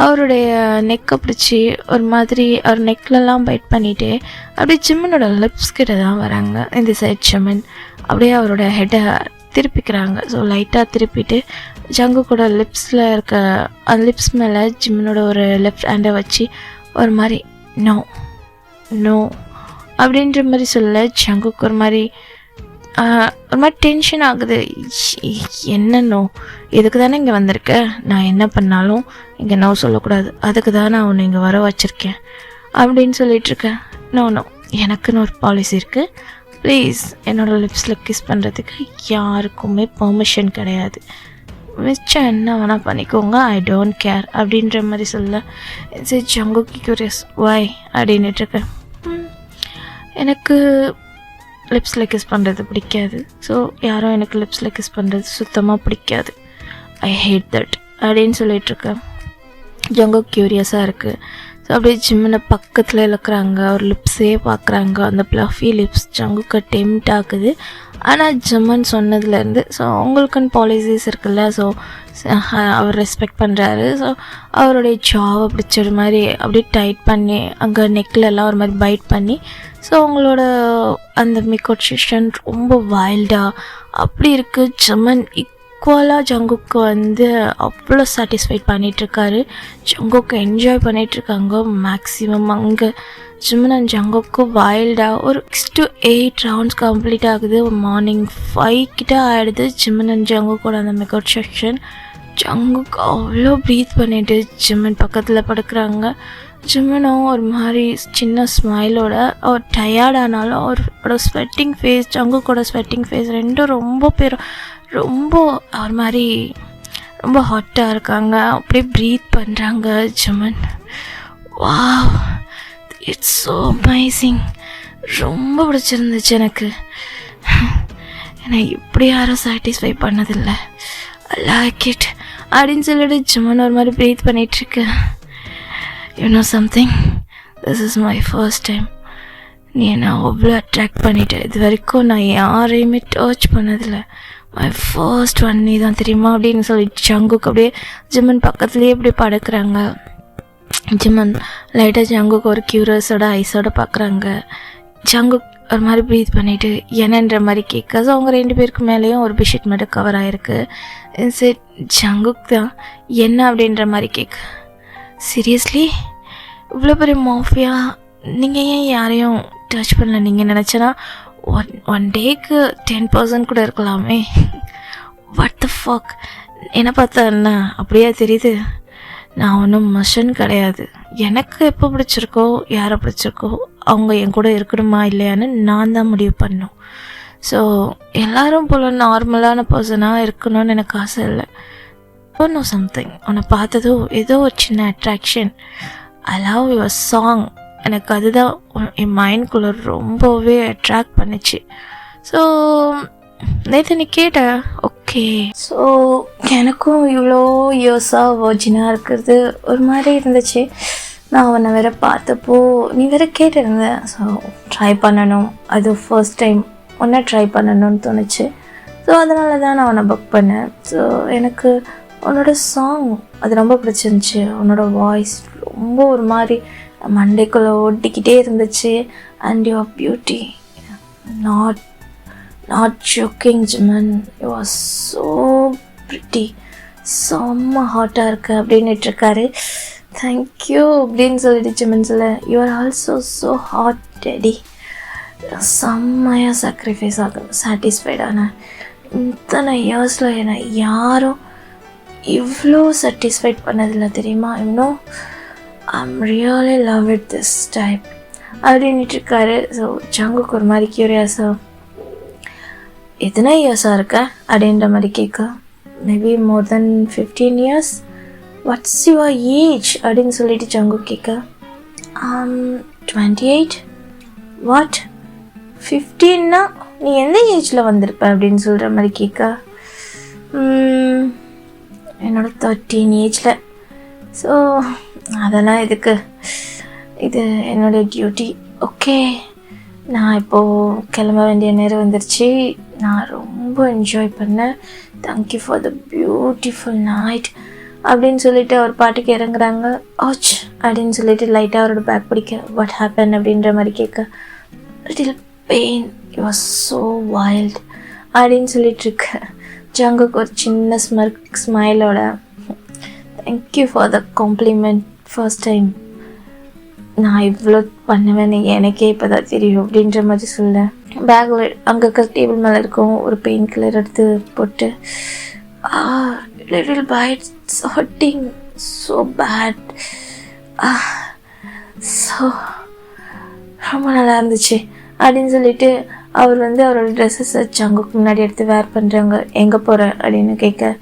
அவருடைய நெக்கை பிடிச்சி ஒரு மாதிரி அவர் நெக்லெல்லாம் பைட் பண்ணிகிட்டே அப்படியே ஜிம்மனோட லிப்ஸ் கிட்ட தான் வராங்க. இந்த சைட் ஜிம்மன் அப்படியே அவரோட ஹெட்டை திருப்பிக்கிறாங்க. ஸோ லைட்டாக திருப்பிட்டு ஜங்குக்கோட லிப்ஸில் இருக்க அந்த லிப்ஸ் மேலே ஜிம்மனோட ஒரு லெஃப்ட் ஹேண்டை வச்சு ஒரு மாதிரி நோ நோ அப்படின்ற மாதிரி சொல்ல ஜங்குக்கு ஒரு மாதிரி டென்ஷன் ஆகுது. என்னன்னோ இதுக்கு தானே இங்கே வந்திருக்க, நான் என்ன பண்ணாலும் இங்கே நோ சொல்லக்கூடாது, அதுக்கு தான் நான் உன்னை இங்கே வர வச்சுருக்கேன் அப்படின்னு சொல்லிகிட்ருக்கேன். நோ நோ எனக்குன்னு ஒரு பாலிசி இருக்குது, ப்ளீஸ் என்னோடய லிப்ஸில் கிஸ் பண்ணுறதுக்கு யாருக்குமே பெர்மிஷன் கிடையாது, மிச்சம் என்ன வேணால் பண்ணிக்கோங்க, ஐ டோன்ட் கேர் அப்படின்ற மாதிரி சொல்ல. சரி ஜங்குக்கு க்யூரியஸ் வாய் அப்படின்னுட்டுருக்கேன். எனக்கு லிப்ஸில் கிஸ் பண்ணுறது பிடிக்காது, ஸோ யாரும் எனக்கு லிப்ஸில் கிஸ் பண்ணுறது சுத்தமாக பிடிக்காது, ஐ ஹேட் தட் அப்படின்னு சொல்லிகிட்ருக்கேன். ஜங்குக் க்யூரியஸாக இருக்குது. ஸோ அப்படியே ஜிம்மனை பக்கத்தில் இழுக்கிறாங்க, ஒரு லிப்ஸே பார்க்குறாங்க. அந்த ப்ளஃபி லிப்ஸ் ஜங்குக்கு டெம்ட் ஆகுது. ஆனால் ஜிம்மன் சொன்னதுலேருந்து ஸோ அவங்களுக்குன்னு பாலிசிஸ் இருக்குல்ல, ஸோ அவர் ரெஸ்பெக்ட் பண்ணுறாரு. ஸோ அவருடைய ஜாவை பிடிச்சது மாதிரி அப்படியே டைட் பண்ணி அங்கே நெக்லெல்லாம் ஒரு மாதிரி பைட் பண்ணி ஸோ அவங்களோட அந்த மேக்கப் செஷன் ரொம்ப வைல்டாக அப்படி இருக்குது. ஜிம்மன் ஈக்குவலாக ஜங்குக்கு வந்து அவ்வளோ சாட்டிஸ்ஃபைட் பண்ணிகிட்ருக்காரு. ஜங்குக்கு என்ஜாய் பண்ணிகிட்ருக்காங்க மேக்ஸிமம். அங்கே ஜிம்மன் அண்ட் ஜங்குக்கு வைல்டாக ஒரு 6 to 8 ரவுண்ட்ஸ் கம்ப்ளீட் ஆகுது. மார்னிங் 5 கிட்ட ஆகிடுது ஜிம்மன் அண்ட் ஜங்குக்கோட அந்த மேக்கப் செக்ஷன். ஜங்குக்கு அவ்வளோ ப்ரீத் பண்ணிவிட்டு ஜிம்மன் பக்கத்தில் படுக்கிறாங்க. ஜிம்மனும் ஒரு மாதிரி சின்ன ஸ்மைலோட அவர் டயர்டானாலும் அவரோட ஸ்வெட்டிங் ஃபேஸ், ஜங்குக்கோட ஸ்வெட்டிங் ஃபேஸ் ரெண்டும் ரொம்ப ஒரு மாதிரி ரொம்ப ஹாட்டாக இருக்காங்க. அப்படியே ப்ரீத் பண்ணுறாங்க Jimin. Wow it's so amazing. ரொம்ப பிடிச்சிருந்துச்சு எனக்கு. என்னை இப்படி யாரும் சாட்டிஸ்ஃபை பண்ணதில்லை. லைக் இட் அப்படின்னு சொல்லிட்டு ஜிம்மன் ஒரு மாதிரி ப்ரீத் பண்ணிகிட்ருக்கு. You know something, this is my first time. நீ என்னை அவ்வளோ அட்ராக்ட் பண்ணிட்டேன். இது வரைக்கும் நான் யாரையுமே டச் பண்ணதில்லை. மை ஃபர்ஸ்ட் ஒன் நீ தான் தெரியுமா அப்படின்னு சொல்லிட்டு ஜங்குக்கு அப்படியே ஜிம்மன் பக்கத்துலேயே அப்படியே படுக்கிறாங்க. ஜிம்மன் லைட்டாக ஜங்குக்கு ஒரு க்யூரியஸோட ஐஸோட பார்க்குறாங்க. ஜங்குக் ஒரு மாதிரி ப்ரீத் பண்ணிவிட்டு என்னன்ற மாதிரி கேட்க. ஸோ அவங்க 2 பேருக்கு மேலேயும் ஒரு பெட்ஷீட் மட்டும் கவர் ஆகிருக்கு. சரி ஜங்குக் தான் என்ன அப்படின்ற மாதிரி கேட்க. சீரியஸ்லி இவ்வளோ பெரிய மாஃபியா நீங்கள் ஏன் யாரையும் டச் பண்ணல? நீங்கள் நினச்சனா ஒன் டேக்கு 10% கூட இருக்கலாமே. வாட் த ஃபக், என்ன பார்த்தா என்ன அப்படியே தெரியுது? நான் ஒன்றும் மஷன் கிடையாது. எனக்கு எப்போ பிடிச்சிருக்கோ யாரை பிடிச்சிருக்கோ அவங்க என் கூட இருக்கணுமா இல்லையான்னு நான் தான் முடிவு பண்ணணும். ஸோ எல்லோரும் போல் நார்மலான பர்சனாக இருக்கணும்னு எனக்கு ஆசை இல்லை. நோ சம்திங், உன்னை பார்த்ததோ ஏதோ ஒரு சின்ன attraction. I love your song. எனக்கு அதுதான் என் மைண்ட்குள்ளே ரொம்பவே அட்ராக்ட் பண்ணிச்சு. ஸோ நேற்று நீ கேட்ட ஓகே. ஸோ எனக்கும் இவ்வளோ இயர்ஸாக வர்ஜினாக இருக்கிறது ஒரு மாதிரி இருந்துச்சு. நான் அவனை வேற பார்த்தப்போ நீ வேற கேட்டிருந்த. ஸோ ட்ரை பண்ணணும், அது ஃபர்ஸ்ட் டைம் ஒன்றா ட்ரை பண்ணணும்னு தோணுச்சு. ஸோ அதனால தான் நான் அவனை புக் பண்ணேன். ஸோ எனக்கு உன்னோட சாங் அது ரொம்ப பிடிச்சிருந்துச்சி. உன்னோட வாய்ஸ் ரொம்ப ஒரு மாதிரி மண்டைக்குள்ளே ஓட்டிக்கிட்டே இருந்துச்சு. And your beauty, not joking Jimin, you are so pretty, செம்ம ஹாட்டாக இருக்கு அப்படின்னுட்டுருக்காரு. தேங்க்யூ அப்படின்னு சொல்லிட்டு ஜிம்மன் சொல்ல, you are also so hot daddy. செம்மையாக சாக்ரிஃபைஸ் ஆகணும், சாட்டிஸ்ஃபைடான. இத்தனை இயர்ஸில் என்னை யாரும் இவ்வளோ சாட்டிஸ்ஃபைட் பண்ணதில்லை தெரியுமா? இன்னும் I'm really love it this type அப்படின்ட்டுருக்காரு. ஸோ ஜங்குக்கு ஒரு மாதிரி க்யூரியாஸாக, எத்தனை இயர்ஸாக இருக்க அப்படின்ற மாதிரி கேட்க. Maybe more than 15 years. What's your age அப்படின்னு சொல்லிட்டு ஜங்கு கேட்க. 28. வாட் 15னா நீ எந்த ஏஜில் வந்திருப்ப அப்படின்னு சொல்கிற மாதிரி கேட்க. என்னோட 13 ஏஜில். ஸோ அதெல்லாம் எதுக்கு, இது என்னோடய டியூட்டி. ஓகே, நான் இப்போது கிளம்ப வேண்டிய நேரம் வந்துருச்சு. நான் ரொம்ப என்ஜாய் பண்ணேன். Thank you for the beautiful night அப்படின்னு சொல்லிட்டு அவர் பாட்டுக்கு இறங்குறாங்க. ஆச் அப்படின்னு சொல்லிட்டு லைட்டாக அவரோட பேக் பிடிக்க. வாட் ஹேப்பன் அப்படின்ற மாதிரி கேட்க. Little pain, you are so wild அப்படின்னு சொல்லிட்டுருக்க. ஜங்குக்கு ஒரு சின்ன ஸ்மைலோட, thank you for the compliment, first time நான் இவ்வளோ பண்ணுவேன்னு எனக்கே இப்போ தான் தெரியும் அப்படின்ற மாதிரி சொல்ல. பேக்கில் அங்கே இருக்கிற டேபிள் மேலே இருக்கும் ஒரு பெயின் கில்லர் எடுத்து போட்டு, little bit hurting so bad. So ரொம்ப நல்லா இருந்துச்சு அப்படின்னு சொல்லிட்டு அவர் வந்து அவரோட ட்ரெஸ்ஸஸை ஜங்குக்கு முன்னாடி எடுத்து வேர் பண்ணுறாங்க. எங்கே போகிற அப்படின்னு கேட்க,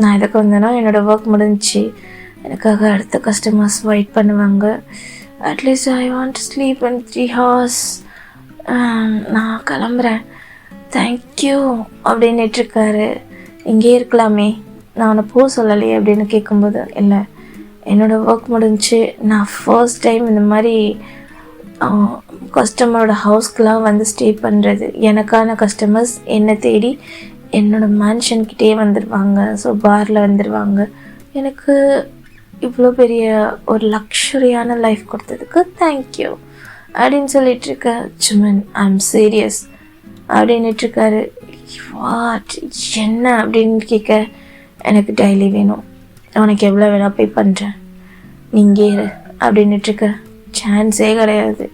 நான் எதுக்கு வந்தேன்னா என்னோடய ஒர்க் முடிஞ்சிச்சு, எனக்காக அடுத்த கஸ்டமர்ஸ் வெயிட் பண்ணுவாங்க. At least I want to sleep in 3 hours. நான் கிளம்புறேன், தேங்க்யூ அப்படின்னுட்டுருக்காரு. இங்கே இருக்கலாமே, நான் அவனை போக சொல்லலையே அப்படின்னு கேட்கும்போது, இல்லை என்னோடய ஒர்க் முடிஞ்சு நான் ஃபர்ஸ்ட் டைம் இந்த மாதிரி கஸ்டமரோட ஹவுஸ்க்கெலாம் வந்து ஸ்டே பண்ணுறது. எனக்கான கஸ்டமர்ஸ் என்னை தேடி என்னோடய மேன்ஷன்கிட்டே வந்துடுவாங்க. ஸோ பாரில் வந்துடுவாங்க. எனக்கு இவ்வளோ பெரிய ஒரு லக்ஸுரியான லைஃப் கொடுத்ததுக்கு தேங்க்யூ அப்படின்னு சொல்லிட்டுருக்க. ஜிம்மன், ஐ எம் சீரியஸ் அப்படின்னுட்டுருக்காரு. வாட் என்ன அப்படின்னு கேட்க, எனக்கு டெய்லி வேணும், உனக்கு எவ்வளோ வேணால் பே பண்ணுறேன், நீங்கள் இரு அப்படின்னுட்டுருக்க. சான்ஸே கிடையாது,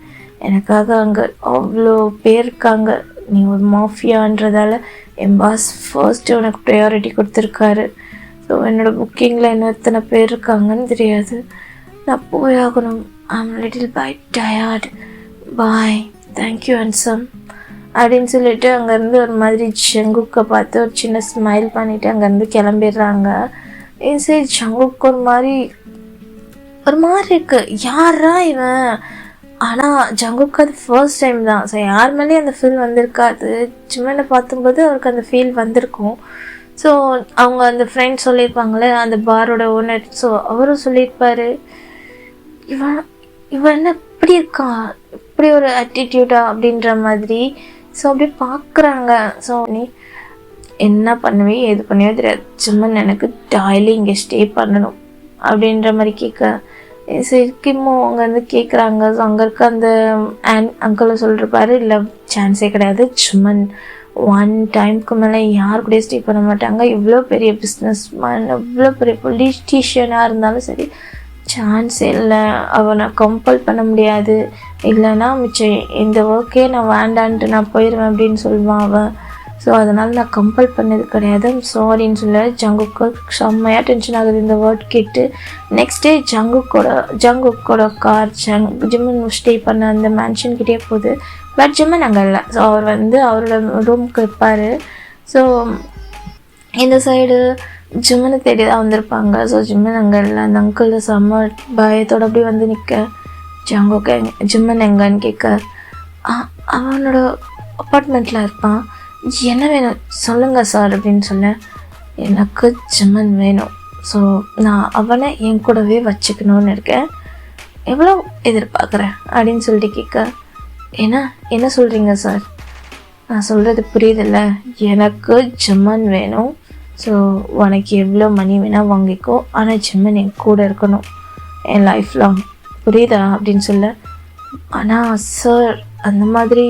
எனக்காக அங்கே அவ்வளோ பேர் இருக்காங்க. நீ ஒரு மாஃபியான்றதால என் பாஸ் ஃபர்ஸ்ட்டு உனக்கு ப்ரையாரிட்டி கொடுத்துருக்காரு. ஸோ என்னோடய புக்கிங்கில் இன்னும் எத்தனை பேர் இருக்காங்கன்னு தெரியாது. நான் போயாகணும். I'm little bit tired, bye, thank you handsome அப்படின்னு சொல்லிட்டு அங்கேருந்து ஒரு மாதிரி ஜங்குக்கை பார்த்து ஒரு சின்ன ஸ்மைல் பண்ணிவிட்டு அங்கேருந்து கிளம்பிடுறாங்க. சரி, ஜங்குக்கு ஒரு மாதிரி ஒரு மாதிரி இருக்கு, யாரா இவன். ஆனால் ஜங்குக்கு அது ஃபர்ஸ்ட் டைம் தான். ஸோ யார் மேலேயும் அந்த ஃபீல் வந்திருக்காது. ஜிம்மனை பார்த்தும்போது அவருக்கு அந்த ஃபீல் வந்திருக்கும். ஸோ அவங்க அந்த ஃப்ரெண்ட் சொல்லியிருப்பாங்களே அந்த பாரோட ஓனர், ஸோ அவரும் சொல்லியிருப்பாரு, இவன் இவன் என்ன இப்படி இருக்கான், இப்படி ஒரு ஆட்டிடியூடா அப்படின்ற மாதிரி. ஸோ அப்படியே பார்க்குறாங்க. ஸோ நீ என்ன பண்ணுவே எது பண்ணவே தெரியாது, ஜிம்மன் எனக்கு டெய்லி இங்கே ஸ்டே பண்ணணும் அப்படின்ற மாதிரி கேட்க சரிக்குமோ அவங்க வந்து கேட்குறாங்க. ஸோ அங்கே இருக்க அந்த அங்கிள் சொல்லிருப்பாரு, இல்லை சான்ஸே கிடையாது, ஜிம்மன் ஒன் டைமுக்கு மேலே யார் கூட ஸ்டே பண்ண மாட்டாங்க, இவ்வளோ பெரிய பிஸ்னஸ் மேன், இவ்வளோ பெரிய பொலிட்டீஷியனாக இருந்தாலும் சரி சான்ஸே இல்லை, அவனை கம்பல் பண்ண முடியாது, இல்லைன்னா மிச்சம் இந்த ஒர்க்கே நான் வேண்டான்ட்டு நான் போயிடுவேன் அப்படின்னு சொல்லுவான் அவன். ஸோ அதனால் நான் கம்பல் பண்ணது கிடையாது, சாரின்னு சொல்ல ஜங்குக்கு செம்மையாக டென்ஷன் ஆகுது இந்த வேர்ட் கேட்டு. நெக்ஸ்ட் டே ஜங்குக்கோட கார் ஜிம்மன் ஸ்டே பண்ண அந்த மேன்ஷன்கிட்டே போகுது. பட் ஜிம்மன் அங்கே இல்லை. ஸோ அவர் வந்து அவரோட ரூமுக்கு இருப்பார். ஸோ இந்த சைடு ஜிம்மனை தேடி தான் வந்திருப்பாங்க. ஸோ ஜிம்மன் அங்கே இல்லை. அந்த அங்கிள் செம்ம பயத்தோடு அப்படி வந்து நிற்க ஜங்குக்கு ஜிம்மன் எங்கன்னு கேட்க அவனோட அப்பார்ட்மெண்ட்டில் இருப்பான். என்ன வேணும் சொல்லுங்கள் சார் அப்படின்னு சொல்ல, எனக்கு ஜிம்மன் வேணும், ஸோ நான் அவனை என் கூடவே வச்சுக்கணுன்னு இருக்கேன், எவ்வளோ எதிர்பார்க்குறேன் அப்படின்னு சொல்லிட்டு கேட்க, என்ன சொல்கிறீங்க சார், நான் சொல்கிறது புரியுதில்ல, எனக்கு ஜிம்மன் வேணும், ஸோ உனக்கு எவ்வளோ மணி வேணால் வாங்கிக்கோ, ஆனால் ஜிம்மன் என் கூட இருக்கணும் என் லைஃப் லாங், புரியுதா அப்படின்னு சொல்ல. ஆனால் சார் அந்த மாதிரி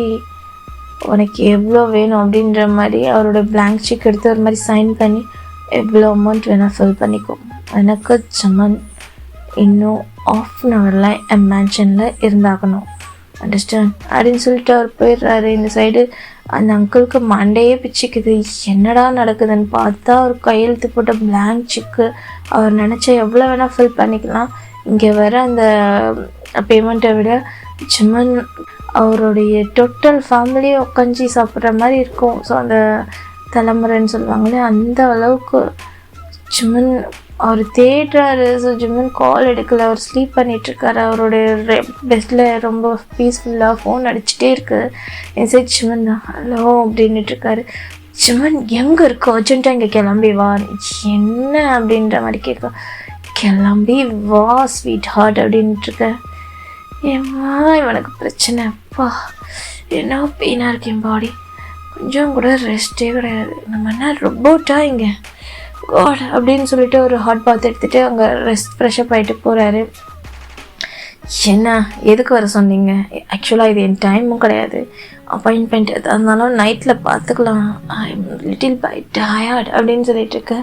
உனக்கு எவ்வளோ வேணும் அப்படின்ற மாதிரி அவரோட பிளாங்க் செக் எடுத்து ஒரு மாதிரி சைன் பண்ணி எவ்வளோ அமௌண்ட் வேணால் ஃபில் பண்ணிக்கோ, எனக்கு ஜிம்மன் இன்னும் ½ என் மேன்ஷனில் இருந்தாகணும், அண்டர்ஸ்டாண்ட் அப்படின்னு சொல்லிட்டு அவர் போயிடுறாரு. இந்த சைடு அந்த அங்கிளுக்கு மண்டையே பிச்சுக்குது, என்னடா நடக்குதுன்னு பார்த்தா அவர் கையெழுத்து போட்ட பிளாங்க் செக்கு அவர் நினச்சா எவ்வளோ வேணால் ஃபில் பண்ணிக்கலாம். இங்கே வர அந்த பேமெண்ட்டை விட ஜிம்மன் அவருடைய டோட்டல் ஃபேமிலியை உட்காந்து சாப்பிட்ற மாதிரி இருக்கும். ஸோ அந்த தலைமுறைன்னு சொல்லுவாங்களே அந்த அளவுக்கு ஜிம்மன் அவர் தேடுறாரு. ஸோ ஜிம்மன் கால் எடுக்கலை, அவர் ஸ்லீப் பண்ணிகிட்ருக்காரு, அவருடைய பெஸ்ட்டில் ரொம்ப பீஸ்ஃபுல்லாக ஃபோன் அடிச்சுட்டே இருக்குது. மெசேஜ் ஜிம்மன் தான் ஹலோ அப்படின்ட்டுருக்காரு. ஜிம்மன் எங்கே இருக்கோ அர்ஜென்ட்டாக இங்கே கிளம்பி வா, என்ன அப்படின்ற மாதிரி கேட்க, கிளம்பி வா ஸ்வீட் ஹார்ட் அப்படின்ட்டுருக்க. ஏம்மா இவனுக்கு பிரச்சனைப்பா, என்ன பெயினாக இருக்கு என் பாடி, கொஞ்சம் கூட ரெஸ்ட்டே கிடையாது, நம்ம என்ன ரொபோட்டா இங்கே காட் அப்படின்னு சொல்லிட்டு ஒரு ஹாட் பாத் எடுத்துகிட்டு அங்கே ஃப்ரெஷ்அப் ஆகிட்டு போகிறாரு. என்ன எதுக்கு வர சொன்னீங்க, ஆக்சுவலாக இது என் டைமும் கிடையாது, அப்பாயின்மெண்ட் எதாக இருந்தாலும் நைட்டில் பார்த்துக்கலாம், I am little bit tired அப்படின்னு சொல்லிட்டுருக்க.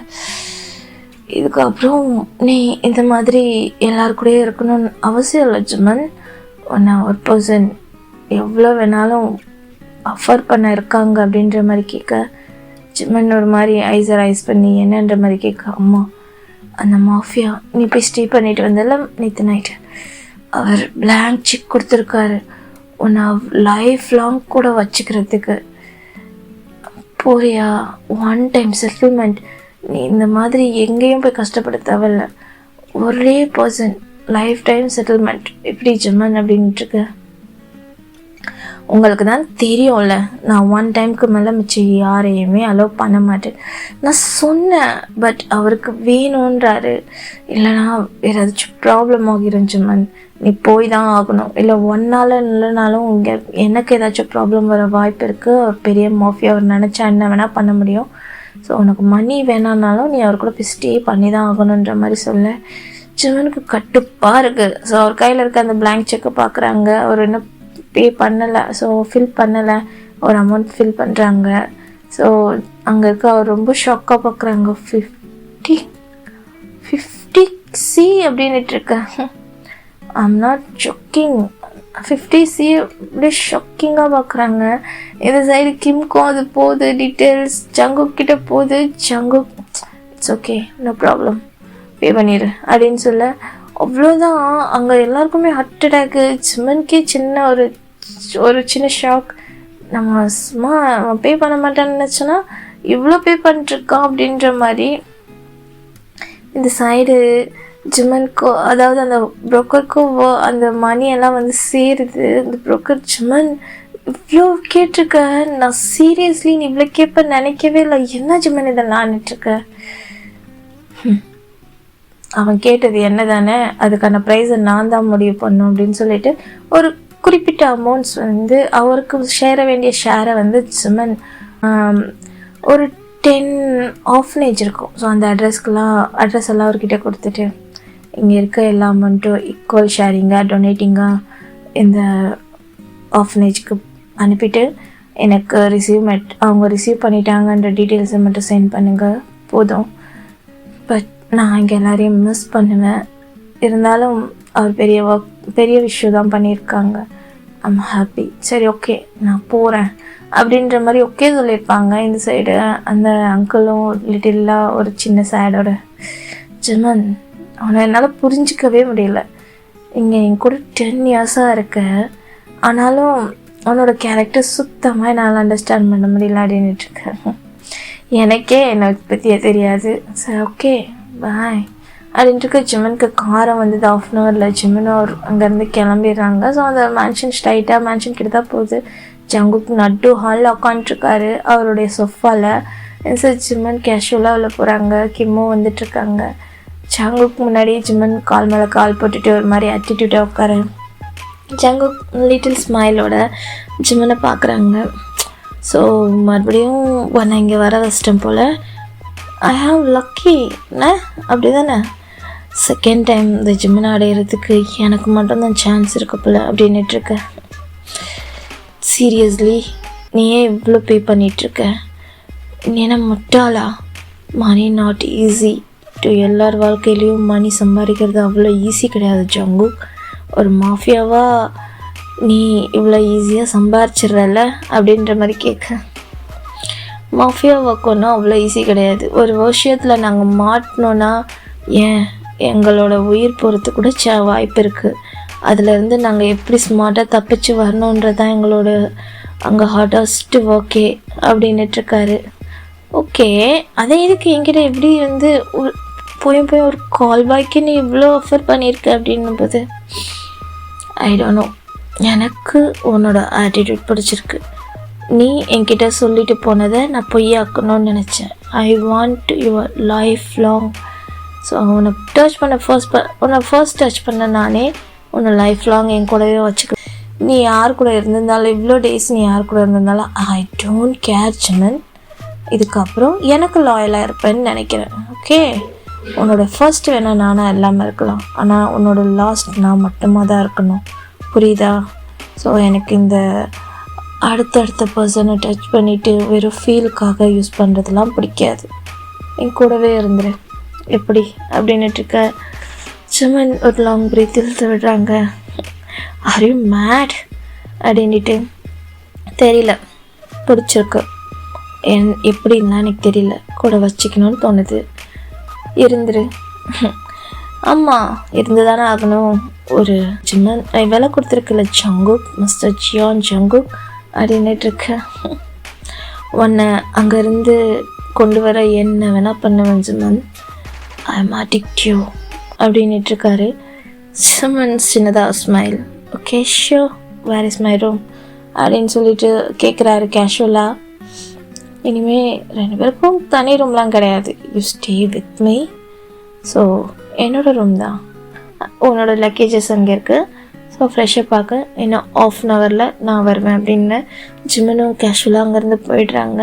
இதுக்கப்புறம் நீ இந்த மாதிரி எல்லாருக்கூடயே இருக்கணும்னு அவசியம் இல்லை ஜிம்மன், ஒரு பர்சன் எவ்வளோ வேணாலும் ஆஃபர் பண்ண இருக்காங்க அப்படின்ற மாதிரி கேட்க, ஜிம்மன் ஒரு மாதிரி ஐஸ் பண்ணி என்னன்ற மாதிரி கேட்க, அம்மா அந்த மாஃபியா நீ போய் ஸ்டே பண்ணிட்டு வந்தல நேற்று நைட்டு, அவர் பிளாங்க் செக் கொடுத்துருக்காரு உன்னை லைஃப் லாங் கூட வச்சுக்கிறதுக்கு, போறியா, ஒன் டைம் செட்டில்மெண்ட், நீ இந்த மாதிரி எங்கேயும் போய் கஷ்டப்பட தேவையில்ல, ஒரே பர்சன் லைஃப் டைம் செட்டில்மெண்ட், எப்படி ஜிம்மன் அப்படின்ட்டுருக்கு. உங்களுக்கு தான் தெரியும்ல நான் ஒன் டைமுக்கு மேலே மிச்சம் யாரையுமே அலோவ் பண்ண மாட்டேன் நான் சொன்னேன், பட் அவருக்கு வேணுன்றாரு, இல்லைனா வேறு ஏதாச்சும் ப்ராப்ளம் ஆகிரும் ஜிம்மன், நீ போய் தான் ஆகணும், இல்லை ஒன்றால் இல்லைனாலும் இங்கே எனக்கு ஏதாச்சும் ப்ராப்ளம் வர வாய்ப்பு இருக்குது, அவர் பெரிய மாஃபியா, அவர் நினச்சா என்ன வேணால் பண்ண முடியும், ஸோ உனக்கு மணி வேணான்னாலும் நீ அவர் கூட போய் ஸ்டே பண்ணி தான் ஆகணுன்ற மாதிரி சொல்ல ஜிம்மனுக்கு கட்டுப்பாக இருக்குது. ஸோ அவர் கையில் இருக்க அந்த பிளாங்க் செக்கை பார்க்குறாங்க, அவர் என்ன பே பண்ணலை, ஸோ ஃபில் பண்ணலை, ஒரு அமௌண்ட் ஃபில் பண்ணுறாங்க. ஸோ அங்கே இருக்க அவர் ரொம்ப ஷாக்காக பார்க்குறாங்க. 50C அப்படின்னுட்டுருக்கேன், I'm not jogging, 50C அப்படியே ஷாக்கிங்காக பார்க்குறாங்க. இந்த சைடு கிம்க்கும் அது போகுது, டீட்டெயில்ஸ் ஜங்குக் கிட்ட போகுது, Jungkook it's okay no problem pay பண்ணிடு அப்படின்னு சொல்ல, அவ்வளோதான். அங்கே எல்லாருக்குமே ஹார்ட் அட்டாக்கு, ஜிம்மனுக்கே சின்ன ஒரு சின்ன ஷாக், நம்ம சும்மா பே பண்ண மாட்டேன்னு நினச்சோன்னா இவ்வளோ பே பண்ணிட்டுருக்கான் அப்படின்ற மாதிரி. இந்த சைடு ஜிமனுக்கோ அதாவது அந்த ப்ரோக்கருக்கும் அந்த மணியெல்லாம் வந்து சேருது. அந்த ப்ரோக்கர் ஜிமன் இவ்வளோ கேட்டிருக்க, நான் சீரியஸ்லி நீ இவ்வளோ கேட்ப நினைக்கவே இல்லை, என்ன ஜிமன் இதெல்லாம் ஆனிட்டுருக்க. அவன் கேட்டது என்ன தானே, அதுக்கான ப்ரைஸை நான் தான் முடிவு பண்ணும் அப்படின்னு சொல்லிட்டு ஒரு குறிப்பிட்ட அமௌண்ட்ஸ் வந்து அவருக்கு சேர வேண்டிய ஷேரை வந்து ஜிமன் ஒரு 10 ஆஃப்னேஜ் இருக்கும். ஸோ அந்த அட்ரஸ் எல்லாம் அவர்கிட்ட கொடுத்துட்டு இங்கே இருக்க எல்லா அமௌண்ட்டும் ஈக்குவல் ஷேரிங்காக டொனேட்டிங்காக இந்த ஆஃப்னேஜ்க்கு அனுப்பிட்டு எனக்கு அவங்க ரிசீவ் பண்ணிட்டாங்கன்ற டீட்டெயில்ஸை மட்டும் சென்ட் பண்ணுங்கள் போதும். பட் நான் இங்கே எல்லாரையும் மிஸ் பண்ணுவேன், இருந்தாலும் அவர் பெரிய விஷயம் தான் பண்ணியிருக்காங்க, ஐம் ஹாப்பி, சரி ஓகே நான் போகிறேன் அப்படின்ற மாதிரி ஓகே சொல்லியிருப்பாங்க. இந்த சைடு அந்த அங்கிளும் லிட்டிலாக ஒரு சின்ன சேடோட, ஜிமன் அவனை என்னால் புரிஞ்சிக்கவே முடியல, இங்கே என் கூட 10 இயர்ஸாக இருக்க, ஆனாலும் அவனோட கேரக்டர் சுத்தமாக என்னால் அண்டர்ஸ்டாண்ட் பண்ண முடியல அப்படின்னுட்டுருக்கேன். எனக்கே என்னை பற்றியே தெரியாது, சரி ஓகே பாய் அப்படின்ட்டு ஜிமனுக்கு காரம் வந்தது. 1/2 hourல ஜிமனும் அங்கேருந்து கிளம்பிடுறாங்க. ஸோ அந்த மேன்ஷன் கிட்ட தான் போகுது. ஜங்குக் நட்டு ஹாலில் உட்காந்துருக்காரு அவருடைய சொஃபாவில். ஸோ ஜிமன் கேஷுவலாக உள்ள போகிறாங்க. கிம்மும் வந்துட்டுருக்காங்க. ஜங்குக் முன்னாடி ஜிமன் கால் மேலே கால் போட்டுட்டு ஒரு மாதிரி ஆட்டிடியூட்டாக உட்காரு. ஜங்குக் லிட்டில் ஸ்மைலோட ஜிமனை பார்க்குறாங்க. ஸோ மறுபடியும் நான் இங்கே வர கஷ்டம் போல், ஐ ஹாவ் லக்கி என்ன அப்படி தானே, செகண்ட் டைம் இந்த ஜிம்மனை அடையிறதுக்கு எனக்கு மட்டும்தான் சான்ஸ் இருக்கு போல் அப்படின்னுட்டுருக்க. சீரியஸ்லி நீ ஏன் இவ்வளோ பே பண்ணிகிட்ருக்க, நீ என்ன முட்டாளா? மணி நாட் ஈஸி டு, எல்லார் வாழ்க்கையிலையும் மணி சம்பாதிக்கிறது அவ்வளோ ஈஸி கிடையாது ஜங்குக். ஒரு மாஃபியாவாக நீ இவ்வளோ ஈஸியாக சம்பாரிச்சிட்றல அப்படின்ற மாதிரி கேட்க. மாஃபியா ஒர்க்குன்னா அவ்வளோ ஈஸி கிடையாது. ஒரு விஷயத்தில் நாங்கள் மாட்டினோன்னா எங்களோட உயிர் போகிறது கூட வாய்ப்பு இருக்குது. அதுலேருந்து நாங்கள் எப்படி ஸ்மார்ட்டாக தப்பிச்சு வரணுன்றதான் எங்களோட அங்கே ஹார்டஸ்ட்டு ஒர்க்கே அப்படின்னுட்டுருக்காரு. ஓகே, அதை எதுக்கு என்கிட்ட எப்படி வந்து போய் ஒரு கால் பாய்க்கு நீ இவ்வளோ ஆஃபர் பண்ணியிருக்க அப்படின்னும் போது, ஐ டோன்ட் நோ, எனக்கு உன்னோட ஆட்டிடியூட் பிடிச்சிருக்கு. நீ என்கிட்ட சொல்லிட்டு போனதை நான் பொய்யாக்கணும்னு நினச்சேன். I want your life long. So உன்னை ஃபர்ஸ்ட் டச் பண்ண நானே உன்னை லைஃப் லாங் என் கூடவே வச்சுக்க. நீ யார் கூட இருந்திருந்தாலும் இவ்வளோ டேஸ் நீ யார் கூட இருந்திருந்தாலும் ஐ டோன்ட் கேர் ஜிமன். இதுக்கப்புறம் எனக்கு லாயலாக இருப்பேன்னு நினைக்கிறேன். ஓகே, உன்னோட ஃபர்ஸ்ட் வேணால் நானாக இல்லாமல் இருக்கலாம், ஆனால் உன்னோட லாஸ்ட் நான் மட்டுமாக தான் இருக்கணும், புரியுதா? ஸோ எனக்கு இந்த அடுத்தடுத்த பர்சனை டச் பண்ணிவிட்டு வெறும் ஃபீலுக்காக யூஸ் பண்ணுறதுலாம் பிடிக்காது. என் கூடவே இருந்துரு எப்படி அப்படின்னுட்டுருக்க. ஜிமன் ஒரு லாங் பிரீத் இழுத்து விடுறாங்க. ஆர் யூ மேட் அப்படின்ட்டு, தெரியல, பிடிச்சிருக்கு, எப்படின்னா எனக்கு தெரியல, கூட வச்சுக்கணும்னு தோணுது, இருந்துரு. ஆமாம், இருந்து தானே ஆகணும். ஒரு ஜிமன் விலை கொடுத்துருக்குல்ல ஜங்குக், மிஸ்டர் ஜியான் ஜங்குக் அப்படின்னுட்டுருக்க. உன்னை அங்கேருந்து கொண்டு வர என்ன வேணால் பண்ணுவேன் Jimin, I am addict you அப்படின்னுட்டுருக்காரு. ஜிமன் சின்னதாக smile. Okay sure, where is my room அப்படின்னு சொல்லிட்டு கேட்குறாரு கேஷுவலாக. இனிமேல் 2 பேருக்கும் தனி ரூம்லாம் கிடையாது, you stay with me. So என்னோடய ரூம் தான், உன்னோட லக்கேஜஸ் அங்கே இருக்குது. ஸோ ஃப்ரெஷ்ஷப் பார்க்க இன்னும் 1/2 hourல நான் வருவேன் அப்படின்னு ஜிமனும் கேஷுவலாக அங்கேருந்து போயிடுறாங்க.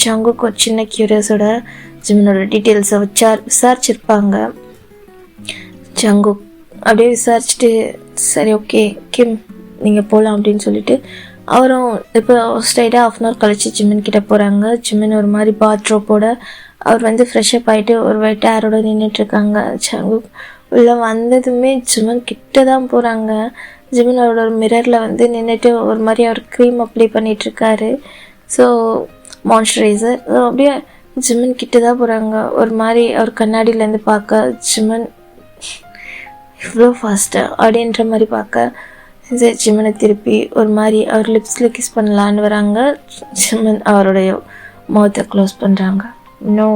ஜங்குக்கு ஒரு சின்ன க்யூரியஸோட ஜிமனோட டீட்டெயில்ஸை விசாரிச்சிருப்பாங்க. ஜங்குக் அப்படியே விசாரிச்சுட்டு சரி ஓகே கிம் நீங்கள் போகலாம் அப்படின்னு சொல்லிட்டு அவரும் இப்போ ஸ்ட்ரைட்டாக 1/2 hour கழிச்சு ஜிமன் கிட்டே போகிறாங்க. ஜிமன் ஒரு மாதிரி பாத்ரோப்போட அவர் வந்து ஃப்ரெஷ்ஷப் ஆகிட்டு ஒரு ஒயிட் ஹேரோட நின்றுட்டுருக்காங்க. ஜங்குக் உள்ளே வந்ததுமே ஜிமன் கிட்ட தான் போகிறாங்க. ஜிமன் அவரோட ஒரு மிரரில் வந்து நின்றுட்டு ஒரு மாதிரி அவர் க்ரீம் அப்ளை பண்ணிகிட்ருக்காரு. ஸோ மாய்ஸ்சரைசர் அப்படியே ஜிமன் கிட்ட தான் போகிறாங்க. ஒரு மாதிரி அவர் கண்ணாடியிலேருந்து பார்க்க ஜிமன் இவ்வளோ ஃபாஸ்ட்டாக அப்படின்ற மாதிரி பார்க்க ஜிமனை திருப்பி ஒரு மாதிரி அவர் லிப்ஸில் கிஸ் பண்ணலான்னு வராங்க. ஜிமன் அவருடைய மவுத்தை க்ளோஸ் பண்ணுறாங்க. நோ,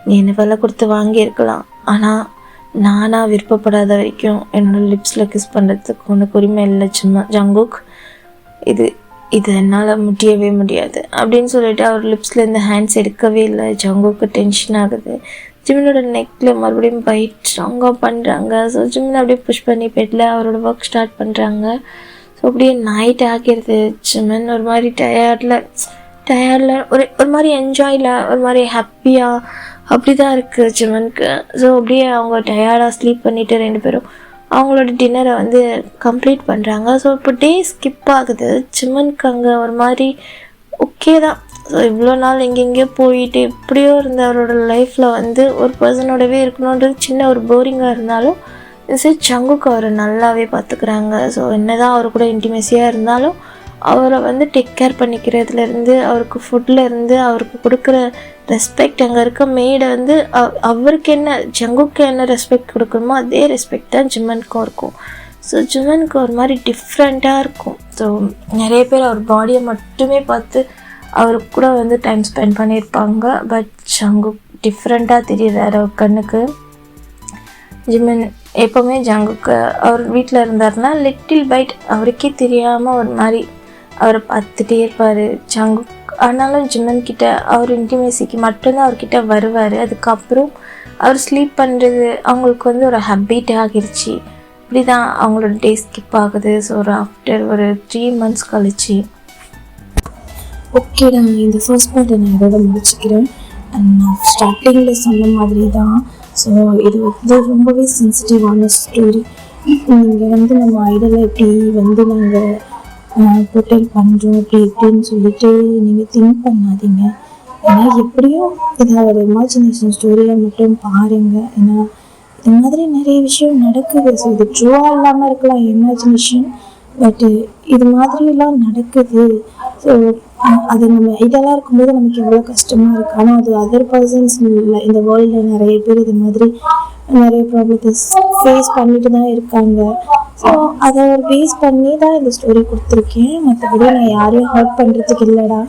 நீ என்ன விலை கொடுத்து வாங்கியிருக்கலாம், ஆனால் நானாக விருப்பப்படாத வரைக்கும் என்னோடய லிப்ஸில் கிஸ் பண்ணுறதுக்கு உனக்கு உரிமை இல்லை ஜங்குக், இது இது என்னால் முடியவே முடியாது அப்படின்னு சொல்லிட்டு அவர் லிப்ஸ்லேருந்து ஹேண்ட்ஸ் எடுக்கவே இல்லை. ஜங்குக்கு டென்ஷன் ஆகுது. ஜிமினோட நெக்கில் மறுபடியும் பைட் ஸ்ட்ராங்காக பண்ணுறாங்க. ஸோ ஜிமின் அப்படியே புஷ் பண்ணி பெட்டில் அவரோட ஒர்க் ஸ்டார்ட் பண்ணுறாங்க. ஸோ அப்படியே நைட் ஆகிடுது. ஜிமின் ஒரு மாதிரி டயர்டில் ஒரு மாதிரி என்ஜாயில் ஒரு மாதிரி ஹாப்பியாக அப்படி தான் இருக்குது ஜிமனுக்கு. ஸோ அப்படியே அவங்க டயர்டாக ஸ்லீப் பண்ணிவிட்டு 2 பேரும் அவங்களோட டின்னரை வந்து கம்ப்ளீட் பண்ணுறாங்க. ஸோ இப்போ டே ஸ்கிப் ஆகுது. ஜிமனுக்கு அங்கே ஒரு மாதிரி ஓகே தான். ஸோ இவ்வளோ நாள் எங்கெங்கேயோ போயிட்டு எப்படியோ இருந்த அவரோட லைஃப்பில் வந்து ஒரு பர்சனோடவே இருக்கணுன்றது சின்ன ஒரு போரிங்காக இருந்தாலும் ஜங்குக்கு அவரை நல்லாவே பார்த்துக்கிறாங்க. ஸோ என்ன தான் அவர் கூட இன்டிமேசியாக இருந்தாலும் அவரை வந்து டேக் கேர் பண்ணிக்கிறதுலேருந்து அவருக்கு ஃபுட்லேருந்து அவருக்கு கொடுக்குற ரெஸ்பெக்ட், அங்கே இருக்க மெய்டை வந்து அவருக்கு என்ன ஜங்குக்கு என்ன ரெஸ்பெக்ட் கொடுக்கணுமோ அதே ரெஸ்பெக்ட் தான் ஜிமனுக்கும் இருக்கும். ஸோ ஜிமனுக்கு ஒரு மாதிரி டிஃப்ரெண்ட்டாக இருக்கும். ஸோ நிறைய பேர் அவர் பாடியை மட்டுமே பார்த்து அவருக்கு கூட வந்து டைம் ஸ்பெண்ட் பண்ணியிருப்பாங்க. பட் ஜங்குக் டிஃப்ரெண்ட்டாக தெரியுறாரு அவர் கண்ணுக்கு. ஜிமன் எப்போவுமே ஜங்குக்கு அவர் வீட்டில் இருந்தாருன்னா லிட்டில் பைட் அவருக்கே தெரியாமல் ஒரு மாதிரி அவரை பார்த்துட்டே இருப்பார் ஜங்குக். ஆனாலும் ஜிமன் கிட்ட அவர் இன்டிமேசிக்கு மட்டும்தான் அவர்கிட்ட வருவார். அதுக்கப்புறம் அவர் ஸ்லீப் பண்ணுறது அவங்களுக்கு வந்து ஒரு ஹேபிட் ஆகிருச்சு. இப்படி தான் அவங்களோட டே ஸ்கிப் ஆகுது. ஸோ ஒரு ஆஃப்டர் ஒரு 3 months கழிச்சு ஓகேடா, இந்த ஃபர்ஸ்ட் பார்ட்டை நான் இதோட முடிச்சுக்கிறேன். நான் ஸ்டார்டிங்கில் சொன்ன மாதிரி தான். ஸோ இது வந்து ரொம்பவே சென்சிட்டிவான ஸ்டோரி. நீங்கள் வந்து நம்ம ஐடலை எப்படி வந்து நாங்கள் போர்ட்ரேட் பண்ணுறோம் அப்படி இப்படின்னு சொல்லிட்டு நீங்கள் திங்க் பண்ணாதீங்க. ஏன்னா எப்படியும் இதை ஒரு இமேஜினேஷன் ஸ்டோரியாக மட்டும் பாருங்கள். ஏன்னா இது மாதிரி நிறைய விஷயம் நடக்குது. ஸோ இது ட்ரூவாக இல்லாமல் இருக்கலாம் இமேஜினேஷன், பட்டு இது மாதிரிலாம் நடக்குது. ஸோ அது நம்ம ஐடியலாக இருக்கும்போது நமக்கு எவ்வளோ கஷ்டமாக இருக்குது. ஆனால் அது அதர் பர்சன்ஸ் இந்த வேர்ல்டில் நிறைய பேர் இது மாதிரி நிறைய ப்ராப்ளத்தை ஃபேஸ் பண்ணிட்டு தான் இருக்காங்க. ஸோ அதை ஒரு பேஸ் பண்ணி தான் இந்த ஸ்டோரி கொடுத்துருக்கேன். மற்றபடி நான் யாரையும் ஹர்ட் பண்ணுறதுக்கு இல்லைடா.